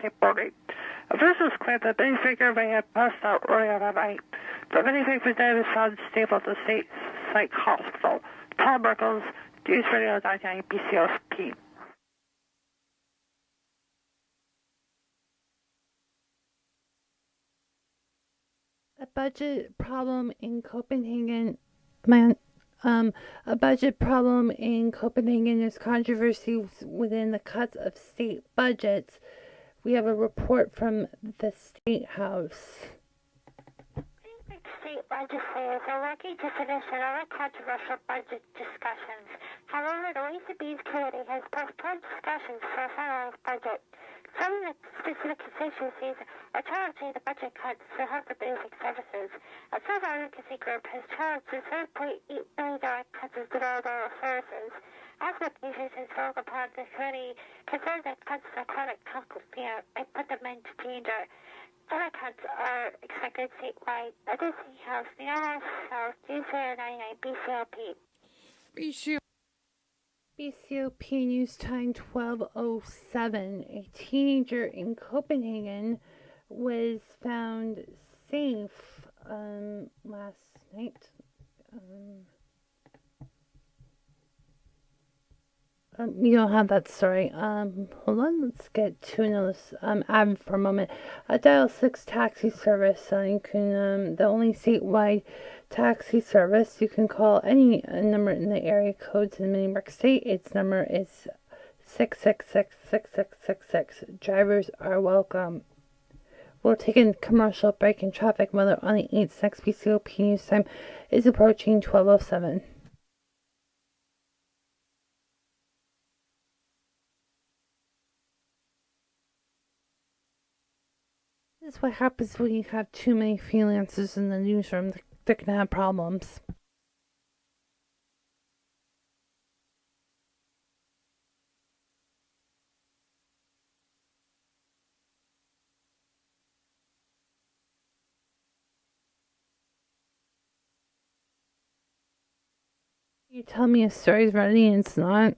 skateboarding. Officials claim that the figure may have passed out earlier that night. The minifig was then found stable at the state psych hospital. Tom Merkles, Newsradio 99 BCOP. A budget problem in Copenhagen. A budget problem in Copenhagen is controversy within the cuts of state budgets. We have a report from the State House. State legislators are working to finish another controversial budget discussions. However, the Ways and Means Committee has postponed discussions for a finalized budget. Some of the specific constituencies are challenging the budget cuts for health and basic services. A self-advocacy group has challenged the $7.8 billion cuts in developmental services. Applications has spoken upon the committee concerned that cuts to chronic health care and put them into danger. Other cuts are expected statewide. At the State House, the South, Newsradio 99 BCOP. BCOP News Time 12:07. A teenager in Copenhagen was found safe last night. You don't have that story. Hold on, let's get to another ad for a moment. Dial 6 taxi service. You can the only statewide taxi service. You can call any number in the area codes in New York State. Its number is 666-6666. Drivers are welcome. We'll take a commercial break in traffic weather on the 8th. Next BCOP News Time is approaching 12:07. This is what happens when you have too many freelancers in the newsroom. They're going to have problems. You tell me a story's ready and it's not.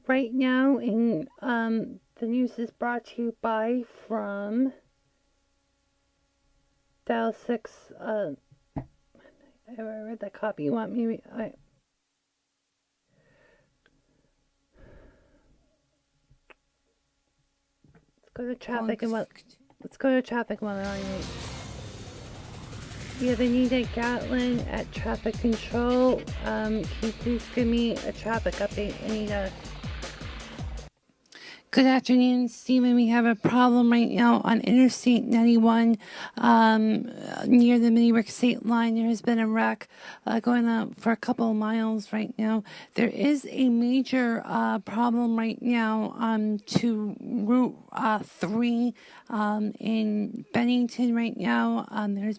Right now, in the news is brought to you by from Dial 6. I read that copy. You want me? Let's go to traffic and what? Let's go to traffic while they're on you. Yeah, they need a Gatlin at traffic control. Can you please give me a traffic update? Anita? Good afternoon, Stephen. We have a problem right now on Interstate 91 near the New York State line. There has been a wreck going on for a couple of miles right now. There is a major problem right now to Route 3 in Bennington right now. There has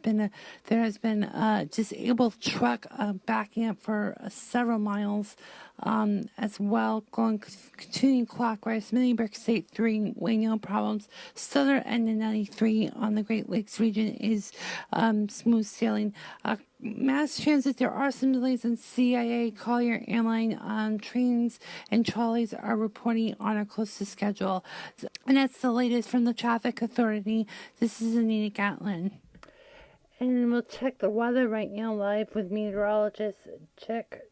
been a disabled truck backing up for several miles. As well, continuing clockwise, Midday State 3, no problems. Southern end of 93 on the Great Lakes region is smooth sailing. Mass transit, there are some delays in CIA, Collier Airline trains and trolleys are reporting on or close to schedule. And that's the latest from the Traffic Authority. This is Anita Gatlin. And we'll check the weather right now live with meteorologist Jack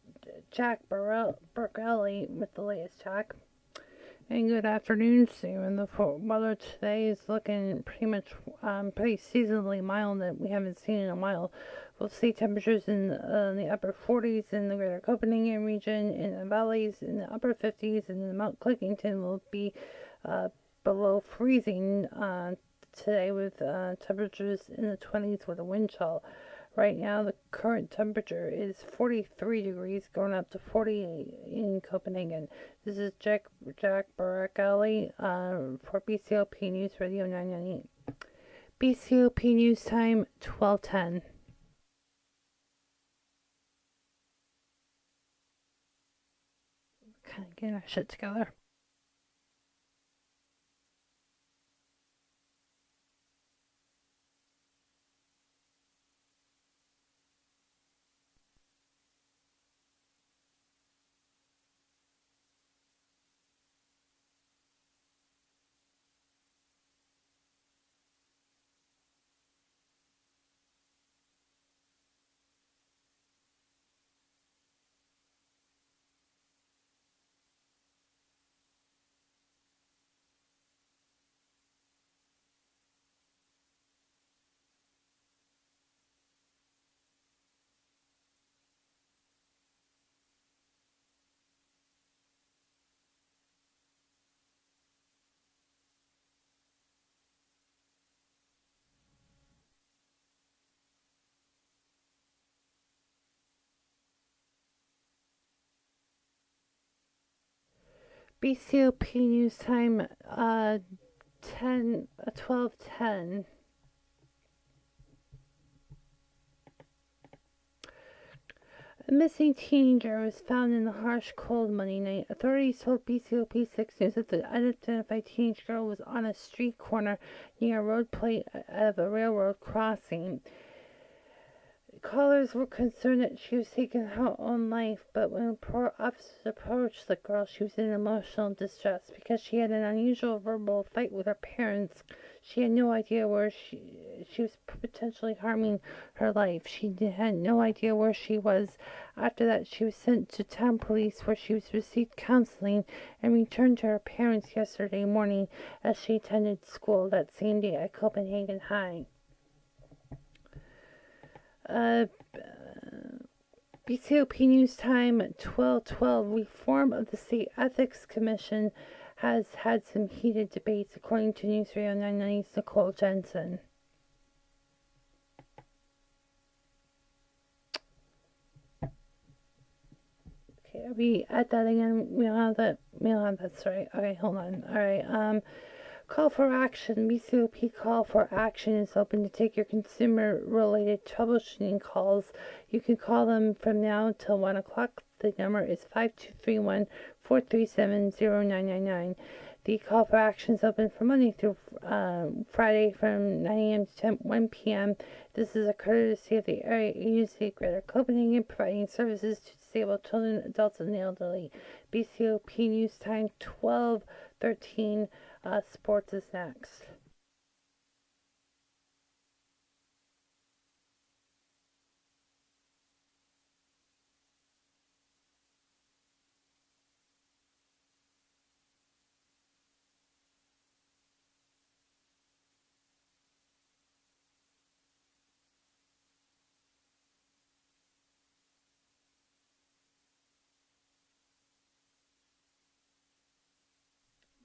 Burgelli with the latest check. And good afternoon, Stephen. The weather today is looking pretty seasonally mild that we haven't seen in a while. We'll see temperatures in the upper 40s in the greater Copenhagen region, in the valleys in the upper 50s, and in Mount Clickington will be below freezing today with temperatures in the 20s with a wind chill. Right now, the current temperature is 43 degrees, going up to 48 in Copenhagen. This is Jack Barakali for BCOP News Radio 998. BCOP News Time, 12:10. Kind of getting our shit together. BCOP News Time, 12:10. A missing teenager was found in the harsh cold Monday night. Authorities told BCOP 6 News that the unidentified teenage girl was on a street corner near a road plate of a railroad crossing. Callers were concerned that she was taking her own life, but when officers approached the girl, she was in emotional distress because she had an unusual verbal fight with her parents. She had no idea where she was potentially harming her life. She had no idea where she was. After that, she was sent to town police, where she received counseling and returned to her parents yesterday morning as she attended school that same day at Copenhagen High. BCOP News Time, 12:12. Reform of the State Ethics Commission has had some heated debates, according to Newsradio 990's Nicole Jensen. Okay, are we at that again? That's right. Okay, hold on. All right. Call for action. BCOP call for action is open to take your consumer-related troubleshooting calls. You can call them from now until 1 o'clock. The number is 5231-437-0999. The call for action is open from Monday through Friday from 9 a.m. to 1 p.m. This is a courtesy of the Area Agency of Greater Copenhagen, providing services to disabled children, adults, and the elderly. BCOP News Time, 12:13. Sports is next.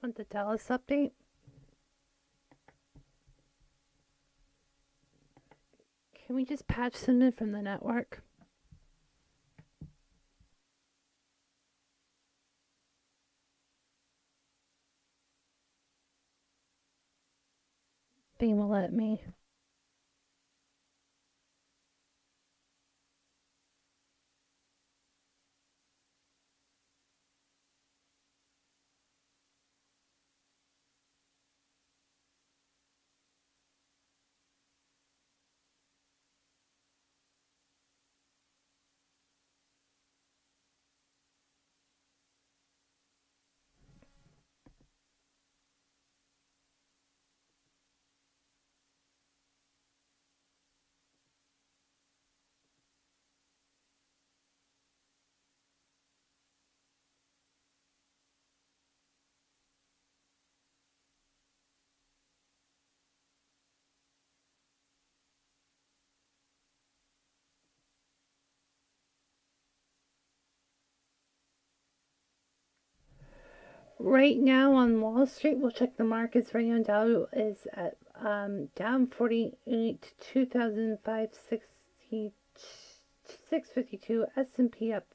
Want the Dallas update? Can we just patch them in from the network? They will let me. Right now on Wall Street, we'll check the markets. Right now, Dow is at down 48 to 2,566.52. S&P up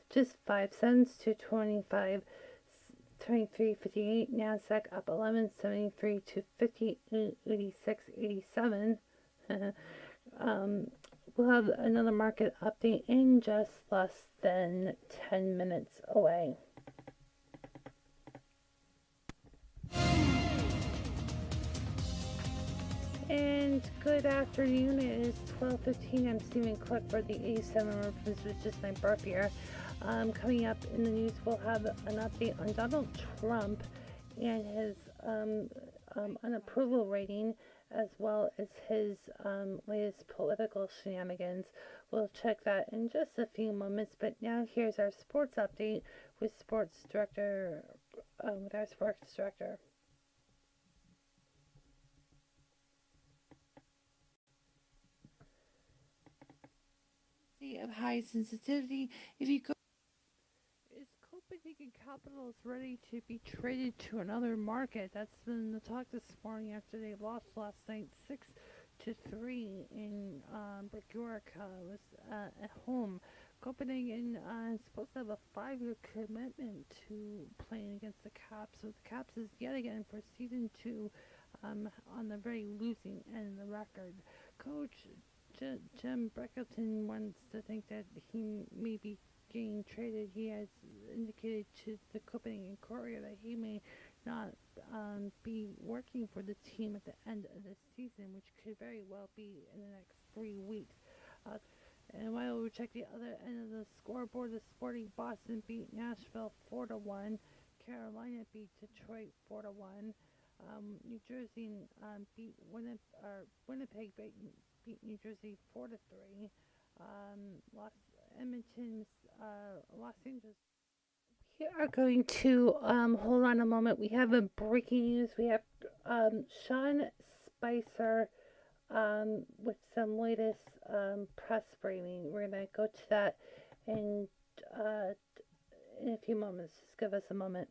just 5 cents to 23.58. Nasdaq up 11.73 to 58.86.87. We'll have another market update in just less than 10 minutes away. And good afternoon. It is 12:15. I'm Stephen Clickford. The 87 reference was just my birth year. Coming up in the news, we'll have an update on Donald Trump and his unapproval rating, as well as his latest political shenanigans. We'll check that in just a few moments. But now here's our sports update with our sports director. Of high sensitivity. If you go, is Copenhagen Capitals ready to be traded to another market? That's been the talk this morning after they lost last night 6-3 in Bjork was at home. Copenhagen is supposed to have a 5-year commitment to playing against the Caps, so the Caps is yet again for season 2 on the very losing end of the record. Coach Jim Breckleton wants to think that he may be getting traded. He has indicated to the Copenhagen Courier that he may not be working for the team at the end of the season, which could very well be in the next 3 weeks. And while we check the other end of the scoreboard, the Sporting Boston beat Nashville 4-1. Carolina beat Detroit 4-1. New Jersey beat Winnipeg beat New Jersey 4-3. Los Angeles. We are going to hold on a moment. We have a breaking news. We have Sean Spicer with some latest press briefing. We're going to go to that in a few moments. Just give us a moment.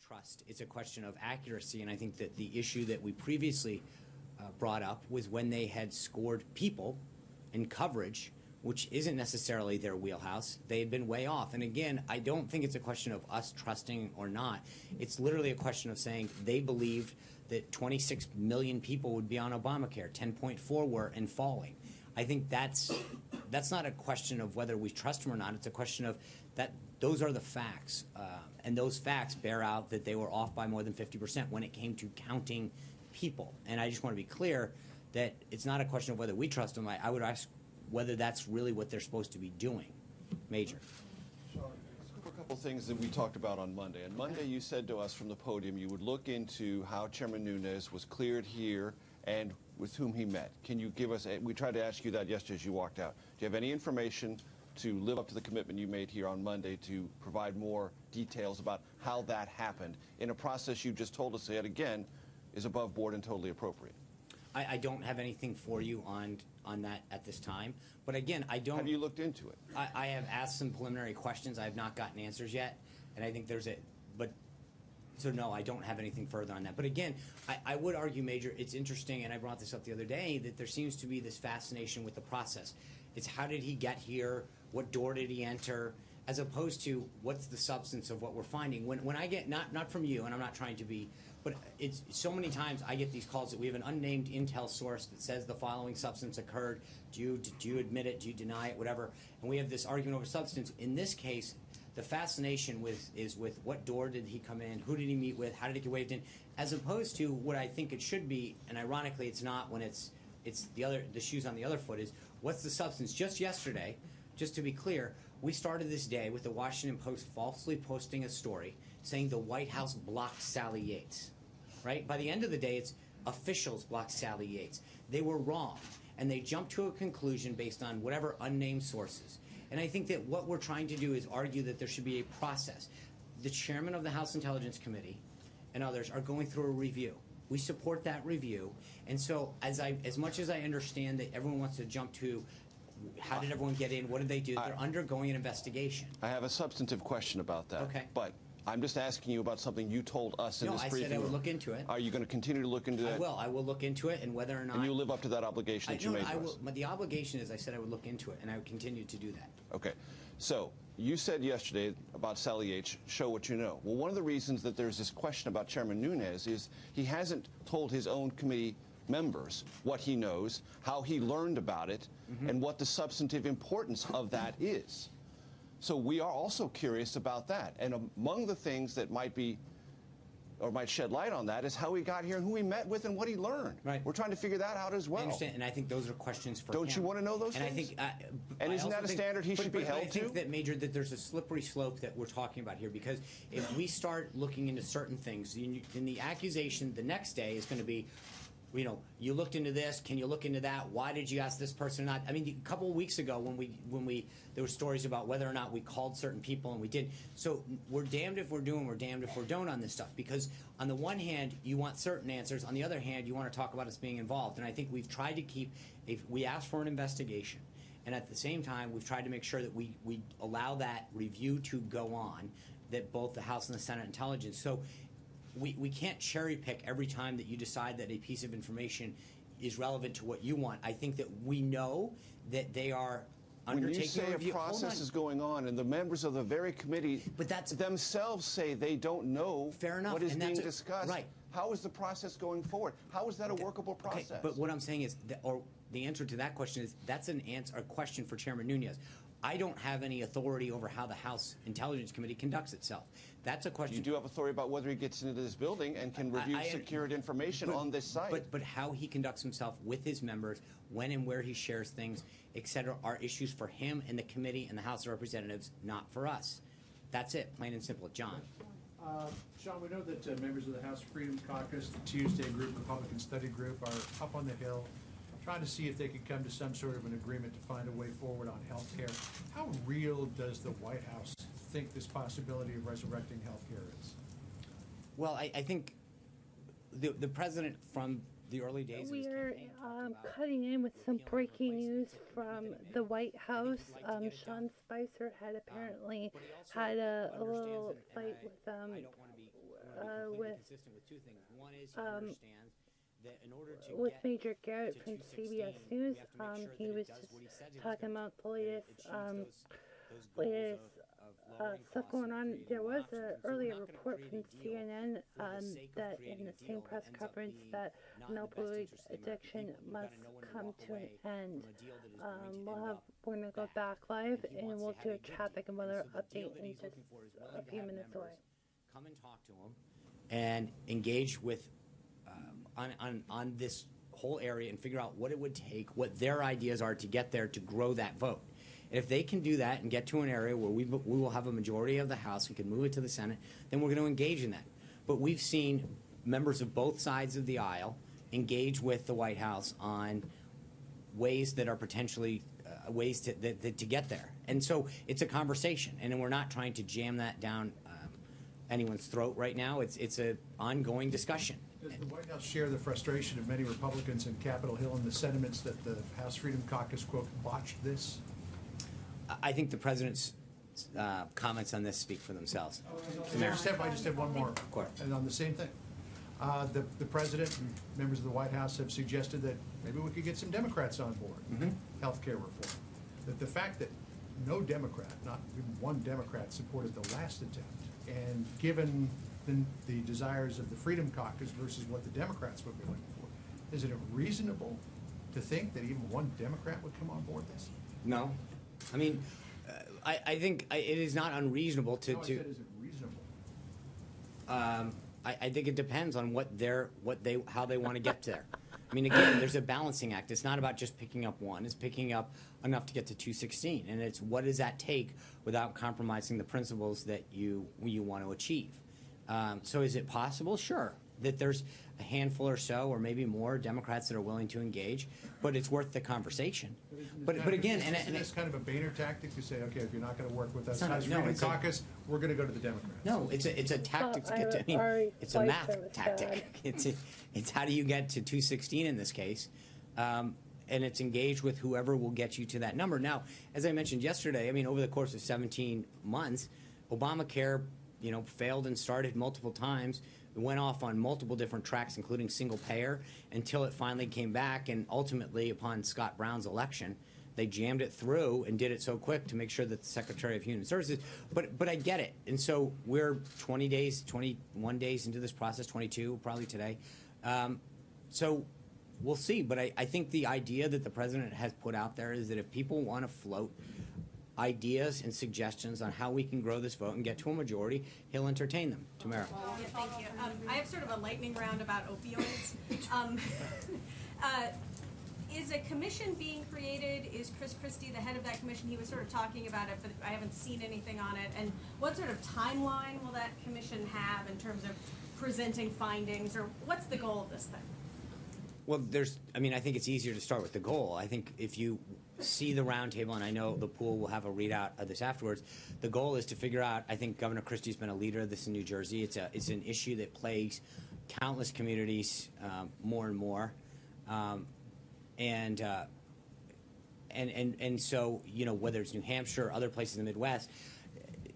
Trust. It's a question of accuracy, and I think that the issue that we previously brought up was when they had scored people in coverage, which isn't necessarily their wheelhouse. They had been way off. And again, I don't think it's a question of us trusting or not. It's literally a question of saying they believed that 26 million people would be on Obamacare, 10.4 were, and falling. I think that's not a question of whether we trust them or not. It's a question of that those are the facts. And those facts bear out that they were off by more than 50% when it came to counting people. And I just want to be clear that it's not a question of whether we trust them. I would ask whether that's really what they're supposed to be doing. Major. Sean, a couple things that we talked about on Monday. On Monday, you said to us from the podium you would look into how Chairman Nunes was cleared here and with whom he met. Can you give us, we tried to ask you that yesterday as you walked out. Do you have any information to live up to the commitment you made here on Monday to provide more details about how that happened in a process you just told us yet again is above board and totally appropriate? I don't have anything for you on that at this time. But again, I don't... Have you looked into it? I have asked some preliminary questions. I have not gotten answers yet. And I think there's a... But so no, I don't have anything further on that. But again, I would argue, Major, it's interesting, and I brought this up the other day, that there seems to be this fascination with the process. It's how did he get here? What door did he enter? As opposed to what's the substance of what we're finding. When I get, not from you, and I'm not trying to be, but it's so many times I get these calls that we have an unnamed intel source that says the following substance occurred. Do you admit it? Do you deny it? Whatever. And we have this argument over substance. In this case, the fascination is with what door did he come in? Who did he meet with? How did it get waved in? As opposed to what I think it should be, and ironically it's not when it's the shoes on the other foot, is what's the substance? Just yesterday, just to be clear, we started this day with the Washington Post falsely posting a story saying the White House blocked Sally Yates, right? By the end of the day, it's officials blocked Sally Yates. They were wrong, and they jumped to a conclusion based on whatever unnamed sources. And I think that what we're trying to do is argue that there should be a process. The chairman of the House Intelligence Committee and others are going through a review. We support that review. And so as much as I understand that everyone wants to jump to How did everyone get in? What did they do? They're undergoing an investigation. I have a substantive question about that. Okay. But I'm just asking you about something you told us in this briefing. No, I said I would look into it. Are you going to continue to look into that? I will look into it, and whether or not... And you live up to that obligation that you made to us? But the obligation is I said I would look into it, and I would continue to do that. Okay. So you said yesterday about Sally H., show what you know. Well, one of the reasons that there's this question about Chairman Nunes is he hasn't told his own committee members what he knows, how he learned about it, and what the substantive importance of that is. So we are also curious about that. And among the things that might be, or might shed light on that, is how he got here and who he met with and what he learned. Right. We're trying to figure that out as well. I understand, and I think those are questions for Don't him. you want to know those and things? I think, and isn't that a standard he should be held to? I think that, Major, that there's a slippery slope that we're talking about here, because if we start looking into certain things, then the accusation the next day is going to be, you know, you looked into this. Can you look into that? Why did you ask this person or not? I mean, a couple of weeks ago when there were stories about whether or not we called certain people, and we did. So we're damned if we're doing, we're damned if we don't on this stuff. Because on the one hand, you want certain answers. On the other hand, you want to talk about us being involved. And I think we've tried to keep. We asked for an investigation, and at the same time, we've tried to make sure that we allow that review to go on. That both the House and the Senate Intelligence. So. We can't cherry pick every time that you decide that a piece of information is relevant to what you want. I think that we know that they are undertaking a review. Process is going on, and the members of the very committee themselves say they don't know what is being discussed. Right. How is the process going forward? How is that a workable process? Okay, but what I'm saying is, the answer to that question is that's a question for Chairman Nunes. I don't have any authority over how the House Intelligence Committee conducts itself. That's a question. You do have authority about whether he gets into this building and can review secured information on this site. But how he conducts himself with his members, when and where he shares things, etc., are issues for him and the committee and the House of Representatives, not for us. That's it, plain and simple. John. Sean, we know that members of the House Freedom Caucus, the Tuesday Group, Republican Study Group, are up on the Hill trying to see if they could come to some sort of an agreement to find a way forward on health care. How real does the White House think this possibility of resurrecting health care is? Well, I think the president from the early days of his campaign cutting in with some breaking news from the White House. Sean Spicer had apparently had a little fight with with Major Garrett from CBS News. He was just talking about the latest stuff going on. There was an earlier report from CNN that in the same press conference that an opioid addiction must come to an end. We're going to go back live and we'll do a traffic and weather update in just a few minutes away. Come and talk to them and engage with on this whole area and figure out what it would take, what their ideas are to get there to grow that vote. And if they can do that and get to an area where we will have a majority of the House, we can move it to the Senate, then we're going to engage in that. But we've seen members of both sides of the aisle engage with the White House on ways that are potentially ways to get there. And so it's a conversation, and we're not trying to jam that down anyone's throat right now. It's an ongoing discussion. Does the White House share the frustration of many Republicans in Capitol Hill and the sentiments that the House Freedom Caucus, quote, botched this? I think the president's comments on this speak for themselves. I just have one more. Of course. And on the same thing. The president and members of the White House have suggested that maybe we could get some Democrats on board, health care reform. That the fact that no Democrat, not even one Democrat, supported the last attempt, and given the desires of the Freedom Caucus versus what the Democrats would be looking for, is it reasonable to think that even one Democrat would come on board this? No. I mean, I think it is not unreasonable to. No, I said, is it reasonable? I think it depends on how they want to get there. I mean, again, there's a balancing act. It's not about just picking up one. It's picking up enough to get to 216, and it's what does that take without compromising the principles that you want to achieve. So is it possible? Sure. That there's a handful or so, or maybe more, Democrats that are willing to engage, but it's worth the conversation. But again, isn't this kind of a Boehner tactic to say, okay, if you're not going to work with us, Freedom Caucus, we're going to go to the Democrats? No, it's a tactic to get to. I mean, it's a math tactic. It's how do you get to 216 in this case, and it's engaged with whoever will get you to that number. Now, as I mentioned yesterday, I mean, over the course of 17 months, Obamacare, failed and started multiple times. It went off on multiple different tracks, including single payer, until it finally came back. And ultimately, upon Scott Brown's election, they jammed it through and did it so quick to make sure that the Secretary of Human Services. But I get it. And so we're 21 days into this process, 22 probably today. So we'll see. But I think the idea that the president has put out there is that if people want to float ideas and suggestions on how we can grow this vote and get to a majority, he'll entertain them. Tamara. Yeah, thank you. I have sort of a lightning round about opioids. Is a commission being created? Is Chris Christie the head of that commission? He was sort of talking about it, but I haven't seen anything on it. And what sort of timeline will that commission have in terms of presenting findings, or what's the goal of this thing? Well, I think it's easier to start with the goal. I think if you see the roundtable, and I know the pool will have a readout of this afterwards, the goal is to figure out, I think Governor Christie's been a leader of this in New Jersey. It's an issue that plagues countless communities more and more. And so, whether it's New Hampshire or other places in the Midwest,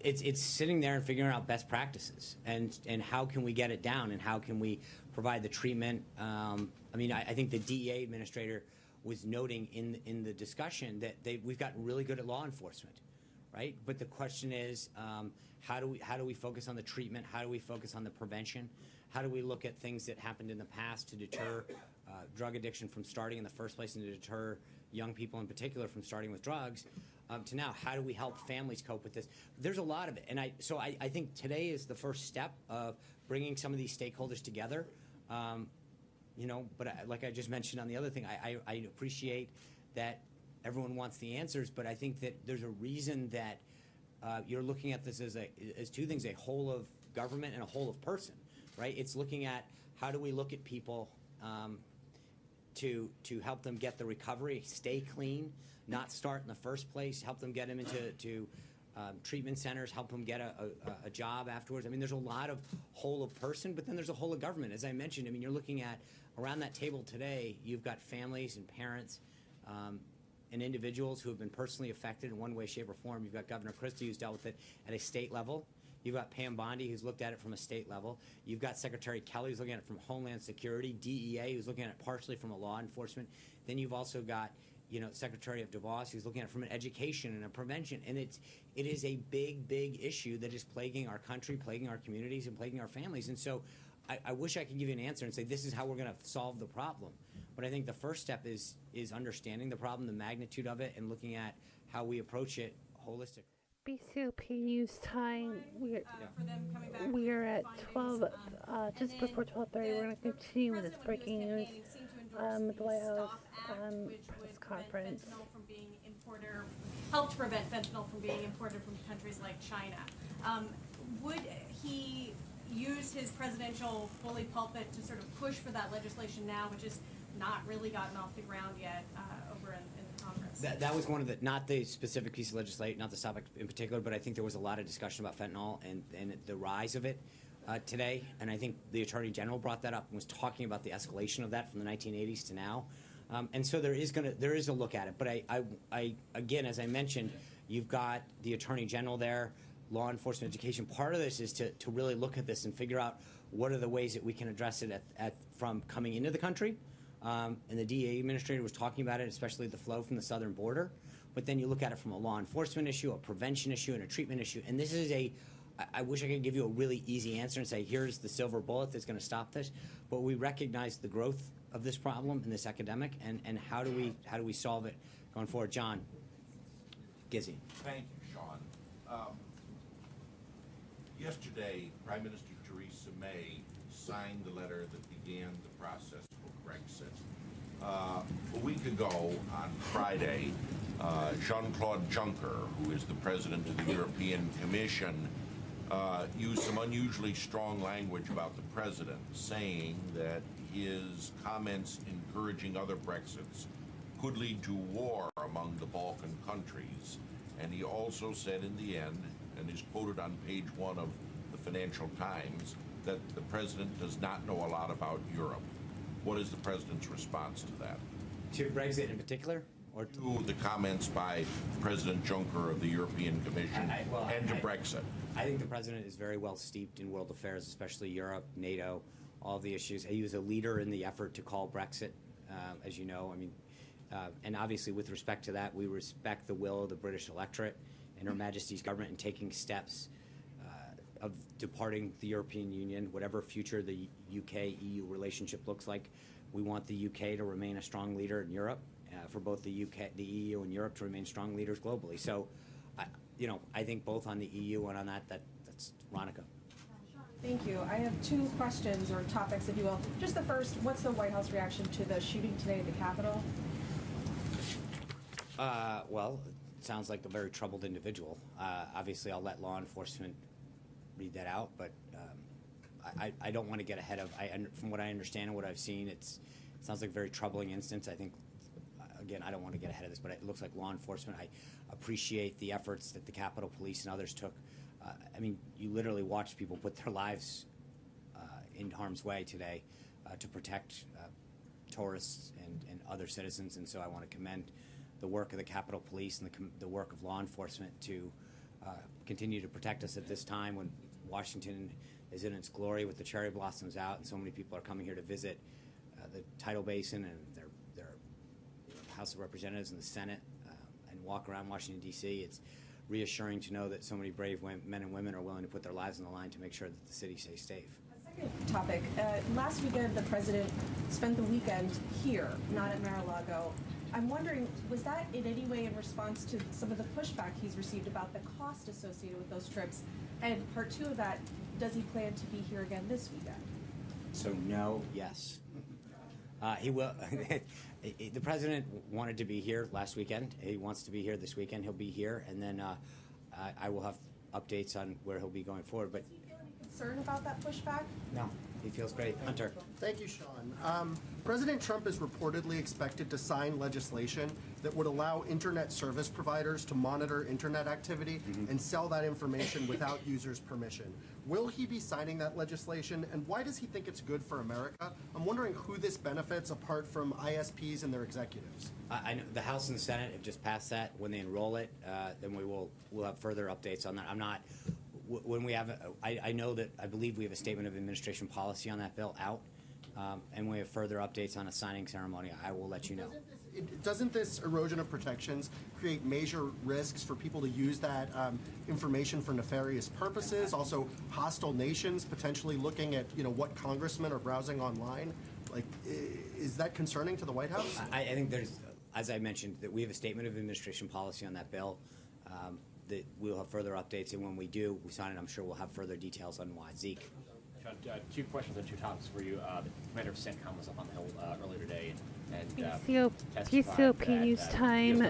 it's sitting there and figuring out best practices and how can we get it down and how can we provide the treatment. I think the DEA administrator was noting in the discussion that we've gotten really good at law enforcement, right? But the question is, how do we focus on the treatment? How do we focus on the prevention? How do we look at things that happened in the past to deter drug addiction from starting in the first place and to deter young people in particular from starting with drugs, to now how do we help families cope with this? There's a lot of it. And I think today is the first step of bringing some of these stakeholders together. But like I just mentioned on the other thing, I appreciate that everyone wants the answers, but I think that there's a reason that you're looking at this as two things, a whole of government and a whole of person, right? It's looking at how do we look at people to help them get the recovery, stay clean, not start in the first place, help them get them into treatment centers, help them get a job afterwards. I mean, there's a lot of whole of person, but then there's a whole of government. As I mentioned, you're looking at around that table today, you've got families and parents and individuals who have been personally affected in one way, shape, or form. You've got Governor Christie, who's dealt with it at a state level. You've got Pam Bondi, who's looked at it from a state level. You've got Secretary Kelly, who's looking at it from Homeland Security, DEA, who's looking at it partially from a law enforcement. Then you've also got Secretary of DeVos, who's looking at it from an education and a prevention. And it is a big, big issue that is plaguing our country, plaguing our communities, and plaguing our families. And so I wish I could give you an answer and say this is how we're going to solve the problem. But I think the first step is understanding the problem, the magnitude of it, and looking at how we approach it holistically. BCOP News Time. We're at 12, just before 12:30. We're going to continue with this breaking news. The White House press conference. Helped prevent fentanyl from being imported from countries like China. Would he use his presidential bully pulpit to sort of push for that legislation now, which has not really gotten off the ground yet over in Congress? That was one of the, not the specific piece of legislation, not the topic in particular, but I think there was a lot of discussion about fentanyl and the rise of it today. And I think the Attorney General brought that up and was talking about the escalation of that from the 1980s to now. And so there is a look at it. But I again, as I mentioned, you've got the Attorney General there, law enforcement, education. Part of this is to really look at this and figure out what are the ways that we can address it from coming into the country. And the DEA administrator was talking about it, especially the flow from the southern border. But then you look at it from a law enforcement issue, a prevention issue, and a treatment issue. And this is I wish I could give you a really easy answer and say, here's the silver bullet that's going to stop this. But we recognize the growth of this problem in this epidemic, and how do we solve it going forward? John Gizzi. Thank you, Sean. Yesterday, Prime Minister Theresa May signed the letter that began the process for Brexit. A week ago, on Friday, Jean-Claude Juncker, who is the president of the European Commission, used some unusually strong language about the president, saying that his comments encouraging other Brexits could lead to war among the Balkan countries. And he also said in the end, and is quoted on page 1 of the Financial Times, that the president does not know a lot about Europe. What is the president's response to that? To Brexit in particular? Or To the comments by President Juncker of the European Commission and to Brexit. I think the president is very well steeped in world affairs, especially Europe, NATO, all the issues. He was a leader in the effort to call Brexit, as you know. I mean, and obviously with respect to that, we respect the will of the British electorate and Her Majesty's government in taking steps of departing the European Union, whatever future the UK-EU relationship looks like. We want the UK to remain a strong leader in Europe, for both the UK, the EU, and Europe to remain strong leaders globally. So, I think both on the EU and on that's Ronica. Thank you. I have two questions or topics, if you will. Just the first, what's the White House reaction to the shooting today at the Capitol? Well, it sounds like a very troubled individual. Obviously, I'll let law enforcement read that out, but I don't want to get ahead of. From what I understand and what I've seen, it sounds like a very troubling instance. I think, again, I don't want to get ahead of this, but it looks like law enforcement. I appreciate the efforts that the Capitol Police and others took. I mean, you literally watched people put their lives in harm's way today to protect tourists and other citizens, and so I want to commend the work of the Capitol Police and the work of law enforcement to continue to protect us at this time when Washington is in its glory with the cherry blossoms out and so many people are coming here to visit the Tidal Basin and their House of Representatives and the Senate and walk around Washington, D.C. It's reassuring to know that so many brave men and women are willing to put their lives on the line to make sure that the city stays safe. Second topic. Last weekend, the president spent the weekend here, not at Mar-a-Lago. I'm wondering, was that in any way in response to some of the pushback he's received about the cost associated with those trips? And part two of that, does he plan to be here again this weekend? So no, yes. He will. The president wanted to be here last weekend. He wants to be here this weekend. He'll be here, and then I will have updates on where he'll be going forward. But does he feel any concern about that pushback? no, he feels great. Hunter. Thank you, Sean. President Trump is reportedly expected to sign legislation that would allow internet service providers to monitor internet activity and sell that information without users' permission. Will he be signing that legislation, and why does he think it's good for America? I'm wondering who this benefits apart from ISPs and their executives. I know the House and the Senate have just passed that. When they enroll it, then we'll have further updates on that. I'm not. When we have, I know that I believe we have a statement of administration policy on that bill out, and we have further updates on a signing ceremony. I will let you know. Doesn't this erosion of protections create major risks for people to use that information for nefarious purposes? Also, hostile nations potentially looking at what congressmen are browsing online. Like, is that concerning to the White House? I think there's, as I mentioned, that we have a statement of administration policy on that bill. That we'll have further updates, and when we do, we sign it. I'm sure we'll have further details on why. Zeke. John, two questions and two topics for you. The commander of CENTCOM was up on the Hill earlier today, and BCOP news time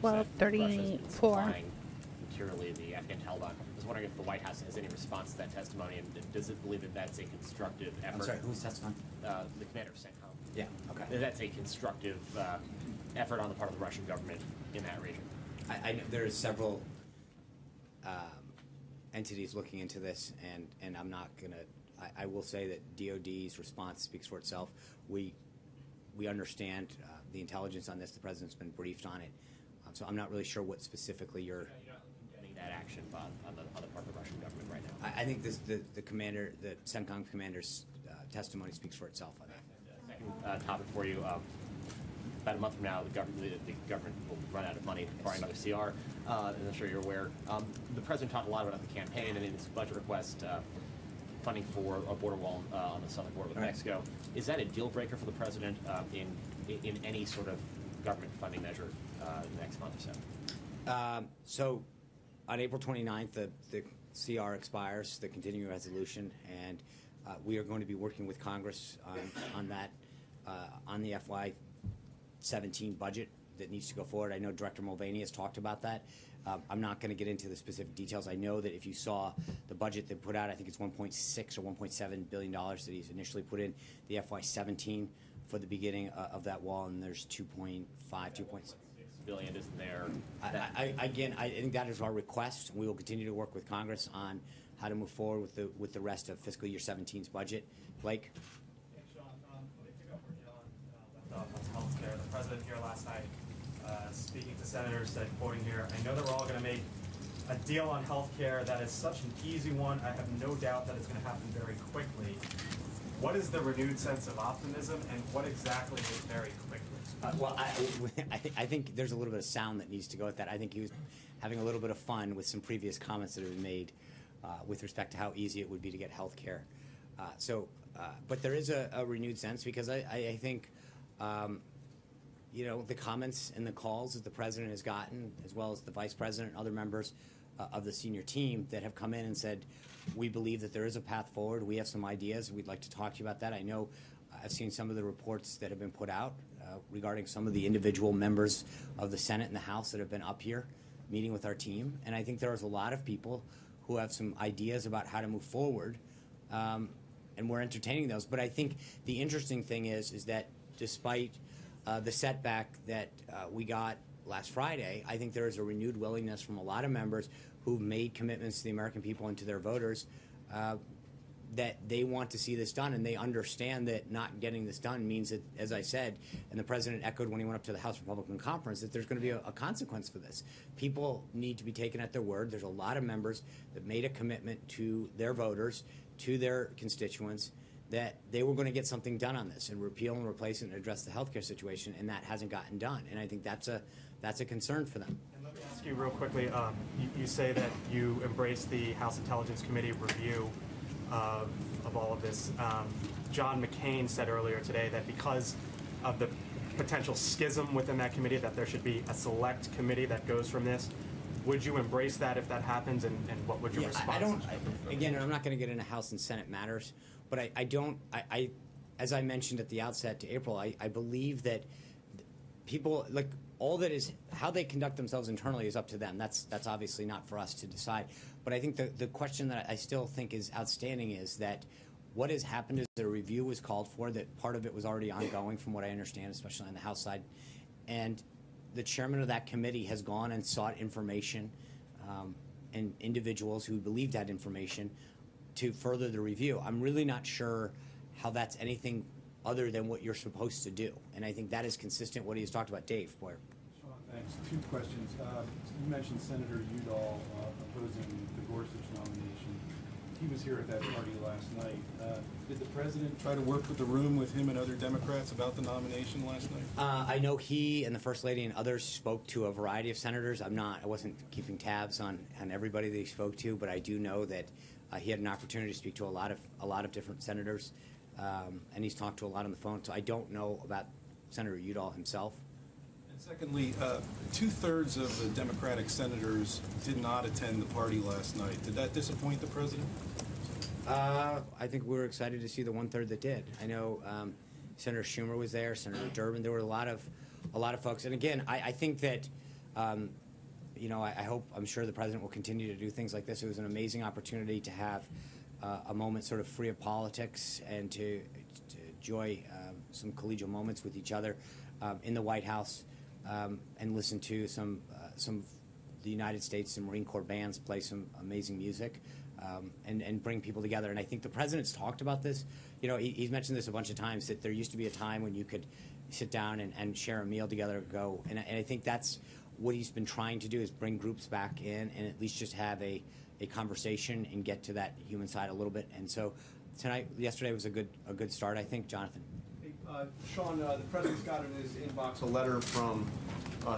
12:34. Materially, the Afghan Taliban. I was wondering if the White House has any response to that testimony, and does it believe that that's a constructive effort? I'm sorry, who's testifying? The commander of CENTCOM. Yeah. Okay. That that's a constructive effort on the part of the Russian government in that region. I know there are several entities looking into this, and I'm not going to. I will say that DOD's response speaks for itself. We understand the intelligence on this. The president's been briefed on it, so I'm not really sure what specifically you're not condemning that action on the part of the Russian government right now. I think the commander, the CENTCOM commander's testimony speaks for itself on that. Second topic for you. About a month from now, the government will run out of money to borrow another CR, as I'm sure you're aware. The president talked a lot about the campaign and in his budget request, funding for a border wall on the southern border with Mexico. Is that a deal breaker for the president in any sort of government funding measure in the next month or so? So on April 29th, the CR expires, the continuing resolution, and we are going to be working with Congress on that, on the FY17 budget that needs to go forward. I know Director Mulvaney has talked about that. I'm not going to get into the specific details. I know that if you saw the budget they put out, I think it's $1.6 or $1.7 billion that he's initially put in the FY17 for the beginning of that wall, and there's 2.5, 2.6 billion isn't there. I think that is our request. We will continue to work with Congress on how to move forward with the rest of fiscal year 17's budget. Blake? Thanks, Sean. Let me pick up where John left off on health care. The president here last night, speaking to senators, said, quoting here, "I know that we're all going to make a deal on health care that is such an easy one. I have no doubt that it's going to happen very quickly." What is the renewed sense of optimism, and what exactly is very quickly? Well, I think there's a little bit of sound that needs to go with that. I think he was having a little bit of fun with some previous comments that have been made with respect to how easy it would be to get health care. But there is a renewed sense, because I think, the comments and the calls that the president has gotten, as well as the vice president and other members of the senior team that have come in and said, we believe that there is a path forward. We have some ideas. We'd like to talk to you about that. I know I've seen some of the reports that have been put out regarding some of the individual members of the Senate and the House that have been up here meeting with our team. And I think there's a lot of people who have some ideas about how to move forward, and we're entertaining those. But I think the interesting thing is that despite the setback that we got last Friday, I think there is a renewed willingness from a lot of members who've made commitments to the American people and to their voters that they want to see this done, and they understand that not getting this done means that, as I said, and the president echoed when he went up to the House Republican Conference, that there's going to be a consequence for this. People need to be taken at their word. There's a lot of members that made a commitment to their voters, to their constituents, that they were going to get something done on this and repeal and replace it and address the healthcare situation, and that hasn't gotten done. And I think that's a concern for them. And let me ask you real quickly, you say that you embrace the House Intelligence Committee review of all of this. John McCain said earlier today that because of the potential schism within that committee, that there should be a select committee that goes from this. Would you embrace that if that happens, and what would your response be? Again, I'm not going to get into House and Senate matters, but as I mentioned at the outset to April, I believe that people, like, all that is, how they conduct themselves internally is up to them. That's obviously not for us to decide. But I think the question that I still think is outstanding is that what has happened is that a review was called for, that part of it was already ongoing from what I understand, especially on the House side. And the chairman of that committee has gone and sought information and individuals who believed that information to further the review. I'm really not sure how that's anything other than what you're supposed to do. And I think that is consistent with what he's talked about. Dave Boyer. Sean, thanks. Two questions. You mentioned Senator Udall opposing the Gorsuch nomination. He was here at that party last night. Did the president try to work with the room with him and other Democrats about the nomination last night? I know he and the First Lady and others spoke to a variety of senators. I wasn't keeping tabs on everybody that he spoke to, but I do know that he had an opportunity to speak to a lot of different senators, and he's talked to a lot on the phone. So I don't know about Senator Udall himself. And secondly, 2/3 of the Democratic senators did not attend the party last night. Did that disappoint the president? I think we were excited to see the 1/3 that did. I know Senator Schumer was there, Senator Durbin. There were a lot of folks. And again, I think that I'm sure the president will continue to do things like this. It was an amazing opportunity to have a moment sort of free of politics and to enjoy some collegial moments with each other in the White House and listen to some of the United States and Marine Corps bands play some amazing music. And bring people together. And I think the president's talked about this. He's mentioned this a bunch of times, that there used to be a time when you could sit down and share a meal together and go. And I think that's what he's been trying to do, is bring groups back in and at least just have a conversation and get to that human side a little bit. And so yesterday was a good start, I think. Jonathan. Hey, Sean, the president's got in his inbox a letter from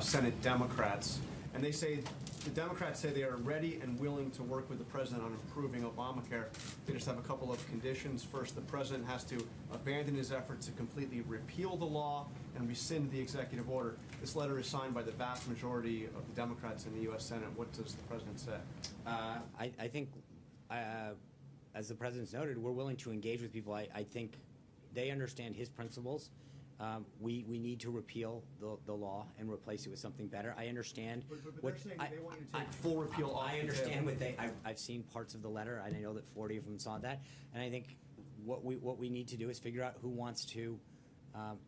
Senate Democrats, and the Democrats say they are ready and willing to work with the president on improving Obamacare. They just have a couple of conditions. First, the president has to abandon his efforts to completely repeal the law and rescind the executive order. This letter is signed by the vast majority of the Democrats in the U.S. Senate. What does the president say? I think, as the president's noted, we're willing to engage with people. I think they understand his principles. We need to repeal the law and replace it with something better. I understand. But they're saying they want you to take full repeal off. I understand what I've seen parts of the letter, and I know that 40 of them saw that. And I think what we need to do is figure out who wants to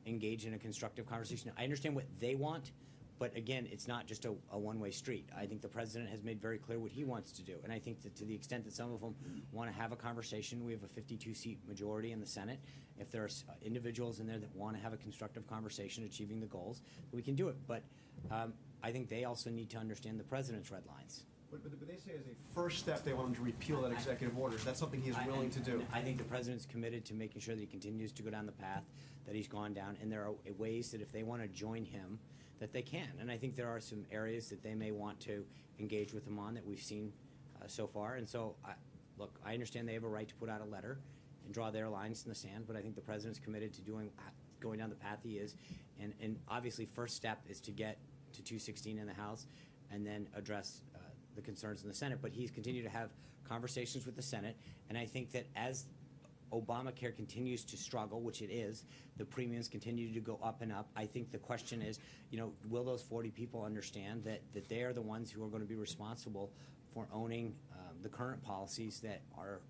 engage in a constructive conversation. I understand what they want, But again, it's not just a one-way street. I think the president has made very clear what he wants to do. And I think that to the extent that some of them want to have a conversation, we have a 52-seat majority in the Senate. If there are individuals in there that want to have a constructive conversation achieving the goals, we can do it. But I think they also need to understand the president's red lines. But they say as a first step, they want him to repeal that executive order. Is that something he is willing to do? I think the president's committed to making sure that he continues to go down the path that he's gone down. And there are ways that if they want to join him, that they can. And I think there are some areas that they may want to engage with him on that we've seen so far. And so, look, I understand they have a right to put out a letter and draw their lines in the sand, but I think the president's committed to going down the path he is. And obviously, first step is to get to 216 in the House and then address the concerns in the Senate. But he's continued to have conversations with the Senate, and I think that as Obamacare continues to struggle, which it is, the premiums continue to go up and up. I think the question is, will those 40 people understand that they are the ones who are going to be responsible for owning the current policies that are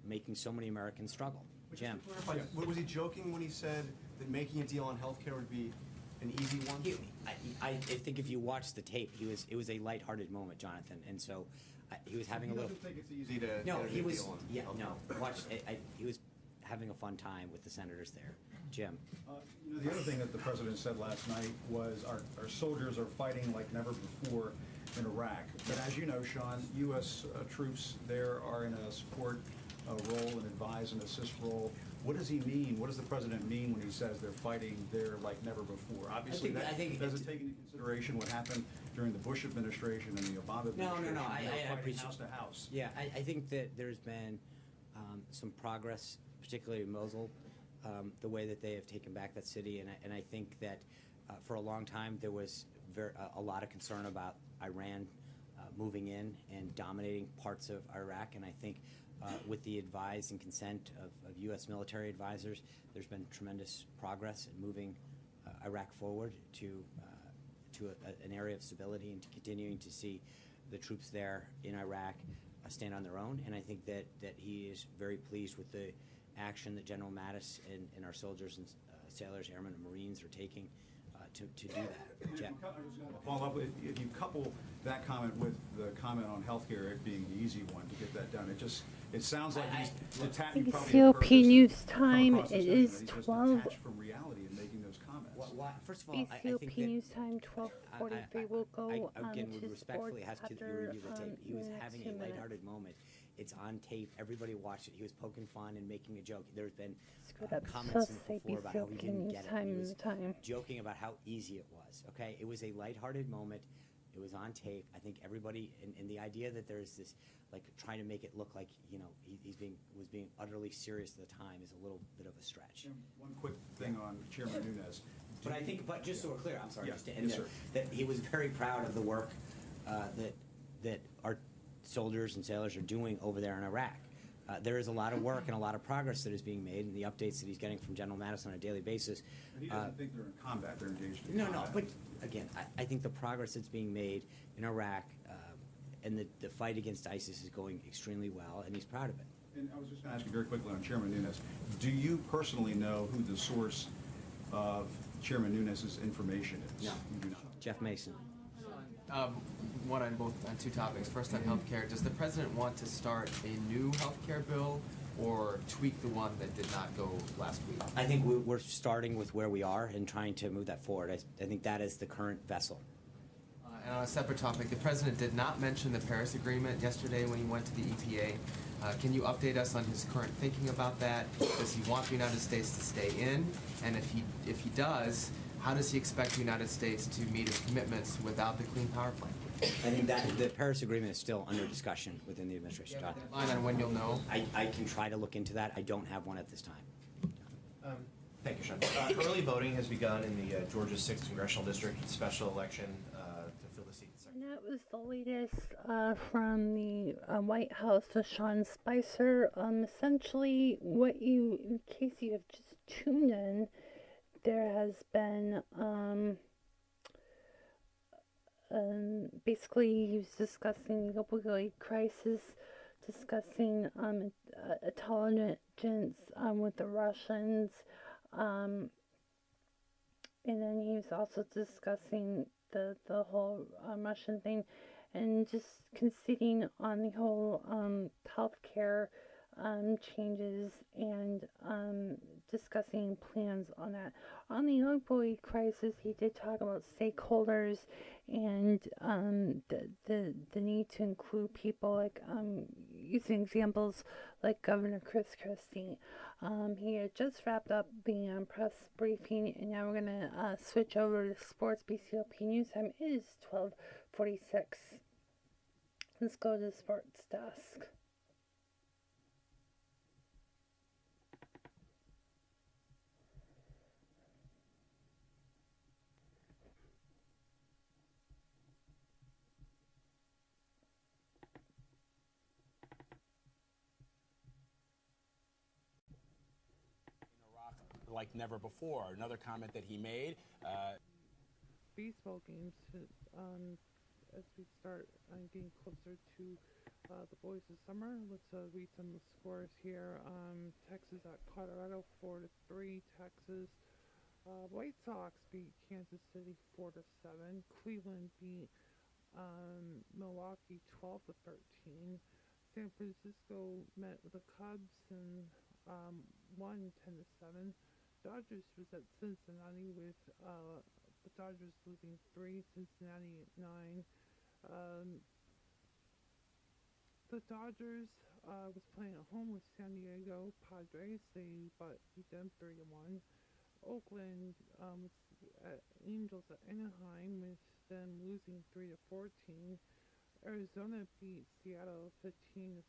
making so many Americans struggle? Jim. Was he joking when he said that making a deal on health care would be an easy one? I think if you watch the tape, it was a lighthearted moment, Jonathan, and so he was having a little. He doesn't think it's easy to No, get a he good was. deal on. Yeah, no. Watch. He was having a fun time with the senators there. Jim. The other thing that the president said last night was our soldiers are fighting like never before in Iraq. But as you know, Sean, U.S. Troops there are in a support role, an advise and assist role. What does he mean? What does the president mean when he says they're fighting there like never before? Obviously, I think doesn't take into consideration what happened during the Bush administration and the Obama administration. No. I fighting appreciate house to house. Yeah, I think that there's been some progress, particularly in Mosul, the way that they have taken back that city, and I think that for a long time there was a lot of concern about Iran moving in and dominating parts of Iraq, and I think with the advice and consent of U.S. military advisors, there's been tremendous progress in moving Iraq forward to an area of stability and to continuing to see the troops there in Iraq stand on their own. And I think that he is very pleased with the action that General Mattis and our soldiers and sailors, airmen, and Marines are taking to do that. Jeff. I was going to follow up. If you couple that comment with the comment on healthcare, it being the easy one to get that done, it sounds like he's attacking BCOP News Time. It is 12. From reality and making those comments. First of all, I think BCOP News Time 12:43 will go again, to would respectfully sports ask you to after review the tape. He was having a 2 minutes. lighthearted moment. It's on tape. Everybody watched it. He was poking fun and making a joke. There's been comments before about how he didn't get it. He was joking about how easy it was. Okay, it was a lighthearted moment. It was on tape. I think everybody, and the idea that there's this, like, trying to make it look like he was being utterly serious at the time is a little bit of a stretch. One quick thing on Chairman Nunes. But just so we're clear, I'm sorry, Yeah. just to end Yes, there, sir. that he was very proud of the work that our soldiers and sailors are doing over there in Iraq. There is a lot of work and a lot of progress that is being made, and the updates that he's getting from General Mattis on a daily basis. He doesn't think they're in combat; they're engaged in No, combat. but again, I think the progress that's being made in Iraq and the fight against ISIS is going extremely well, and he's proud of it. And I was just going to ask you very quickly on Chairman Nunes. Do you personally know who the source of Chairman Nunes' information is? No. You do not. Jeff Mason. One on two topics. First on healthcare. Does the president want to start a new healthcare bill or tweak the one that did not go last week? I think we're starting with where we are and trying to move that forward. I think that is the current vessel. And on a separate topic, the president did not mention the Paris Agreement yesterday when he went to the EPA. Can you update us on his current thinking about that? Does he want the United States to stay in? And if he does, how does he expect the United States to meet its commitments without the Clean Power Plan? I think that the Paris Agreement is still under discussion within the administration. Do you have a deadline on when you'll know? I can try to look into that. I don't have one at this time. Thank you, Sean. Early voting has begun in the Georgia 6th Congressional District special election to fill the seat. And that was the latest from the White House with Sean Spicer. Essentially, in case you have just tuned in, there has been basically he was discussing the opioid crisis, discussing intelligence with the Russians, and then he was also discussing the whole Russian thing, and just conceding on the whole healthcare changes, and discussing plans on that. On the opioid crisis, he did talk about stakeholders and the need to include people, like using examples like Governor Chris Christie. He had just wrapped up the press briefing, and now we're going to switch over to sports. BCOP News Time is 12:46. Let's go to the sports desk. Like never before. Another comment that he made. Baseball games, as we start getting closer to the boys this summer. Let's read some of the scores here. Texas at Colorado 4-3. Texas. White Sox beat Kansas City 4-7. Cleveland beat Milwaukee 12-13. San Francisco met with the Cubs and won 10-7. Dodgers was at Cincinnati with the Dodgers losing 3, Cincinnati at 9. The Dodgers was playing at home with San Diego Padres. They beat them 3-1. Oakland was at Angels at Anaheim with them losing 3-14. Arizona beat Seattle 15-6.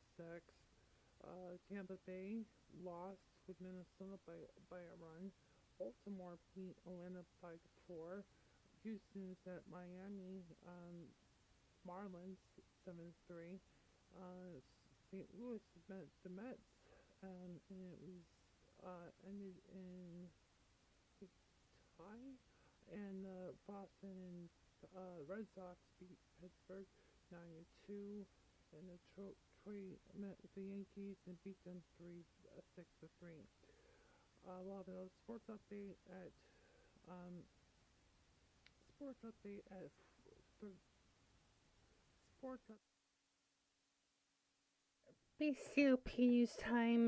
Tampa Bay lost with Minnesota by a run. Baltimore beat Atlanta 5-4. Houston's at Miami. Marlins 7-3. St. Louis met the Mets, and it was ended in a tie. And Boston and Red Sox beat Pittsburgh 9-2. And Detroit met with the Yankees and beat them 6-3. We'll have a sports update at BCOP News Time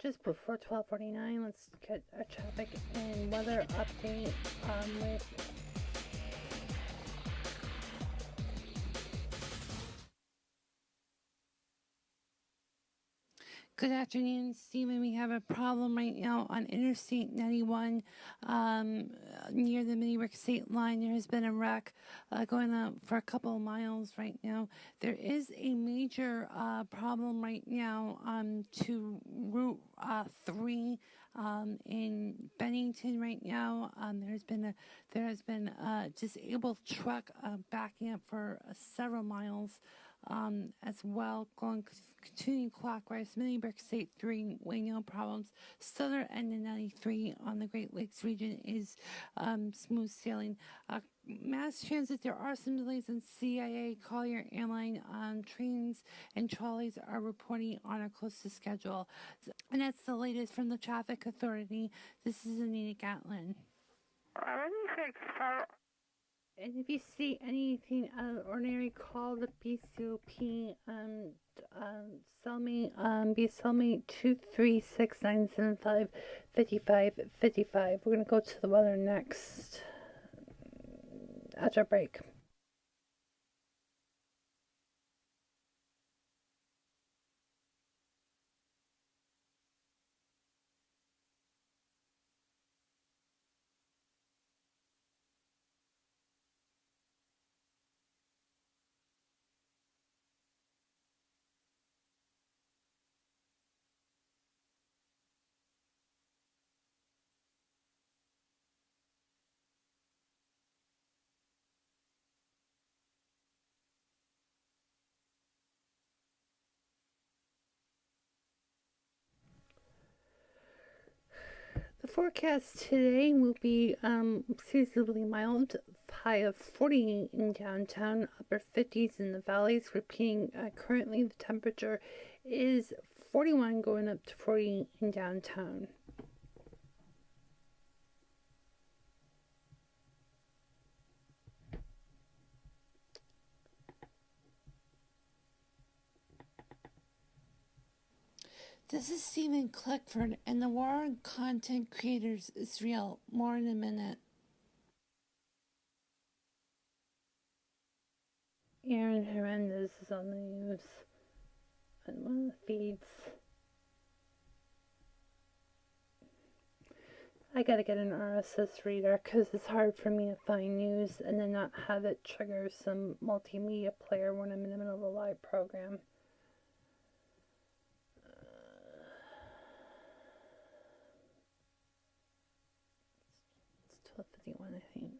just before 12:49. Let's get a traffic and weather update with Good afternoon, Stephen. We have a problem right now on Interstate 91 near the Midday state line. There has been a wreck going on for a couple of miles right now. There is a major problem right now to Route 3 in Bennington right now. There has been a disabled truck backing up for several miles. As well, continuing clockwise, Midday State 3, way no problems. Southern end of 93 on the Great Lakes region is smooth sailing. Mass transit, there are some delays in CIA, Collier Airline trains and trolleys are reporting on a close to schedule. And that's the latest from the Traffic Authority. This is Anita Gatlin. And if you see anything out of the ordinary, call the BCOP, cellmate 236-975-5555. We're going to go to the weather next, after a break. The forecast today will be seasonably mild, high of 40 in downtown, upper 50s in the valleys. Repeating, currently the temperature is 41 going up to 40 in downtown. This is Stephen Clickford, and the war on content creators is real. More in a minute. Aaron Hernandez is on the news on one of the feeds. I gotta get an RSS reader because it's hard for me to find news and then not have it trigger some multimedia player when I'm in the middle of a live program. It's 12:51, I think.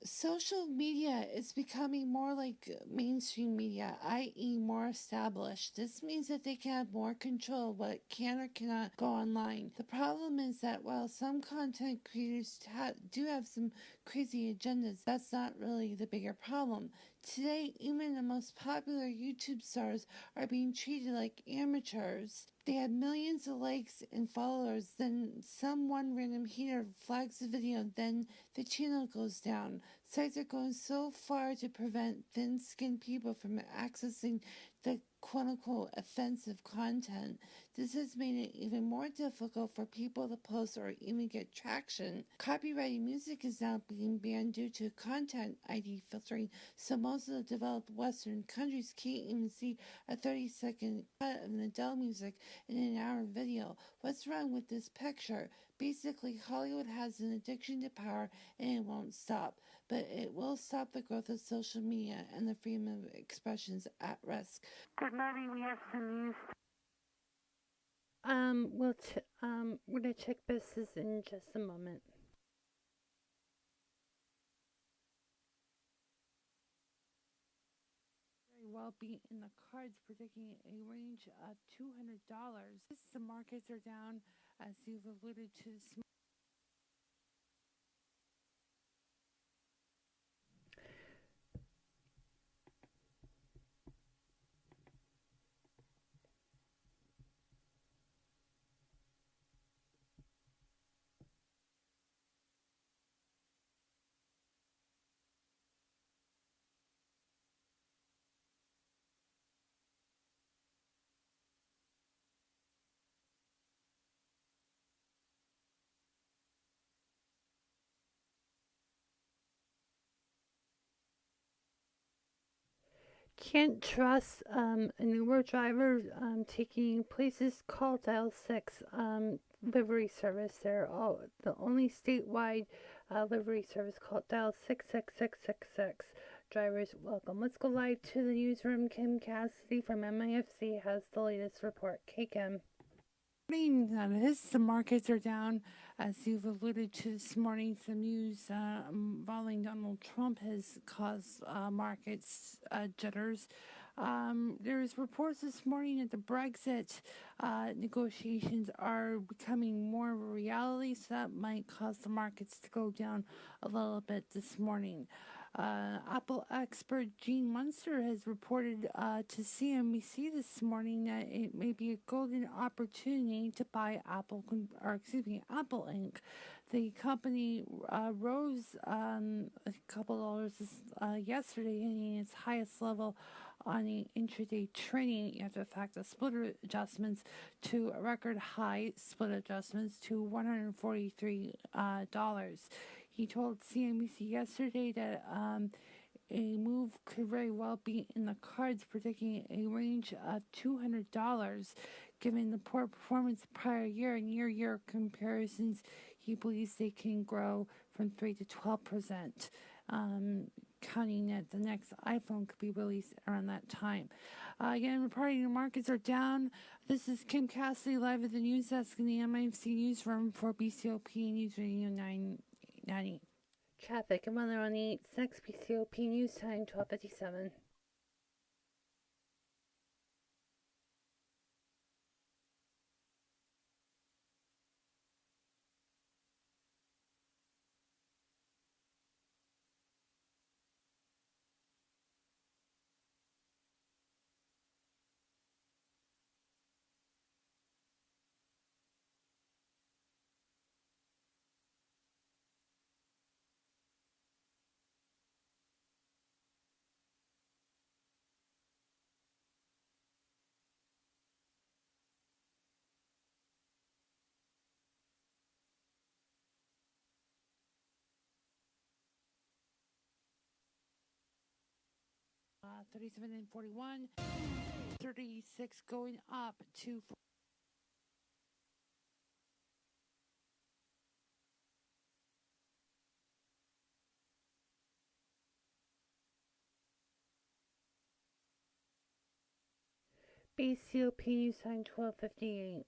Social media is becoming more like mainstream media, i.e. more established. This means that they can have more control of what can or cannot go online. The problem is that while some content creators do have some crazy agendas, that's not really the bigger problem. Today, even the most popular YouTube stars are being treated like amateurs. They have millions of likes and followers, then one random hater flags the video, then the channel goes down. Sites are going so far to prevent thin-skinned people from accessing the quote-unquote offensive content. This has made it even more difficult for people to post or even get traction. Copyrighted music is now being banned due to content ID filtering, so most of the developed Western countries can't even see a 30-second cut of an Adele music in an hour video. What's wrong with this picture? Basically, Hollywood has an addiction to power and it won't stop. But it will stop the growth of social media and the freedom of expressions at risk. Good morning, we have some news. We're gonna check business in just a moment. Very well be in the cards, predicting a range of $200. The markets are down, as you've alluded to this morning. Can't trust an Uber driver taking places. Call dial 6 livery service. They're all the only statewide livery service called dial 66666. Drivers welcome. Let's go live to the newsroom. Kim Cassidy from MIFC has the latest report. Okay, Kim. The markets are down, as you've alluded to this morning. Some news involving Donald Trump has caused markets jitters. There's reports this morning that the Brexit negotiations are becoming more of a reality, so that might cause the markets to go down a little bit this morning. Apple expert Gene Munster has reported to CNBC this morning that it may be a golden opportunity to buy Apple Inc. The company rose a couple dollars yesterday, hitting its highest level on the intraday trading after the fact of split adjustments to a record high split adjustments to $143. He told CNBC yesterday that a move could very well be in the cards, predicting a range of $200. Given the poor performance the prior year and year-year comparisons, he believes they can grow from 3 to 12%, counting that the next iPhone could be released around that time. Again, reporting the markets are down. This is Kim Cassidy live at the news desk in the MIFC newsroom for BCOP Newsradio 990. Traffic and weather on the 8-6 BCOP News Time 12:57. 37 and 41, 36 going up to BCOP News Time 1258.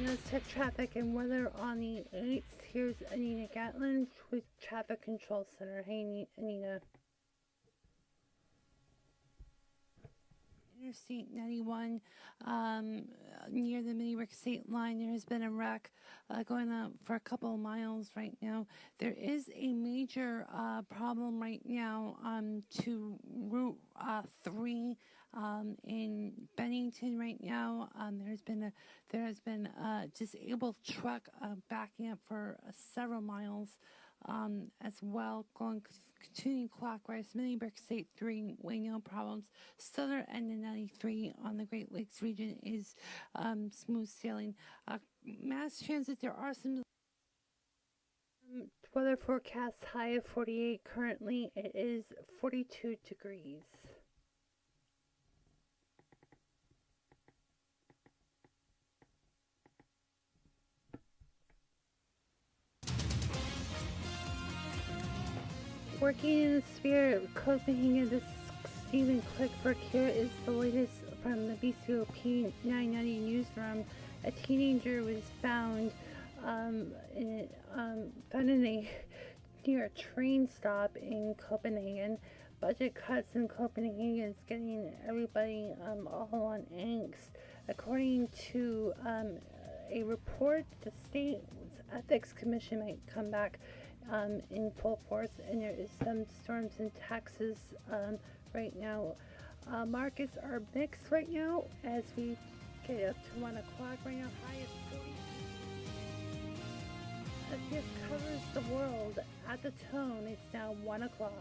Let's check traffic and weather on the 8th. Here's Anita Gatlin with Traffic Control Center. Hey, Anita. Interstate 91 near the Mini-Rick state line. There has been a wreck going on for a couple of miles right now. There is a major problem right now to Route 3 in Bennington right now. There has been a disabled truck backing up for several miles. As well, continuing clockwise, Mini-Brick State 3, no problems. Southern end of 93 on the Great Lakes region is smooth sailing. Mass transit, there are some weather forecast, high of 48 currently. It is 42 degrees. Working in the spirit of Copenhagen, this is Stephen Clickford. Here is the latest from the BCOP 990 newsroom. A teenager was found near a train stop in Copenhagen. Budget cuts in Copenhagen is getting everybody all on angst. According to a report, the state's ethics commission might come back in full force, and there is some storms in Texas right now. Markets are mixed right now as we get up to 1 o'clock right now. High is 40. As this covers the world at the tone, it's now 1 o'clock.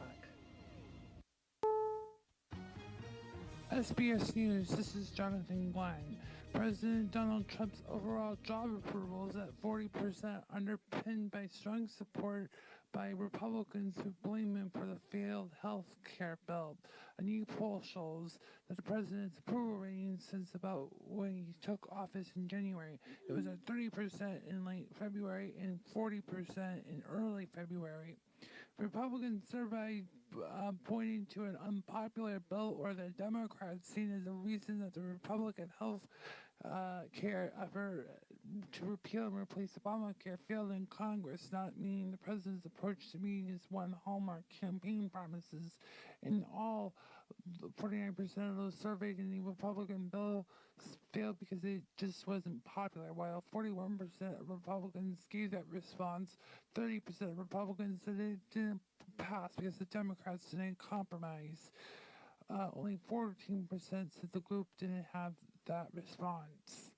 SBS News, this is Jonathan Glenn. President Donald Trump's overall job approval is at 40%, underpinned by strong support by Republicans who blame him for the failed health care bill. A new poll shows that the president's approval rating since about when he took office in January. It was at 30% in late February and 40% in early February. Republican survey pointing to an unpopular bill or the Democrats seen as a reason that the Republican health care effort to repeal and replace Obamacare failed in Congress, not meaning the president's approach to meeting his one hallmark campaign promises. In all, 49% of those surveyed in the Republican bill failed because it just wasn't popular, while 41% of Republicans gave that response. 30% of Republicans said it didn't pass because the Democrats didn't compromise. Only 14% said the group didn't have that response.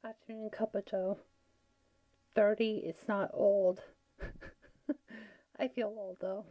Afternoon cup of joe. 30 is not old. I feel old though.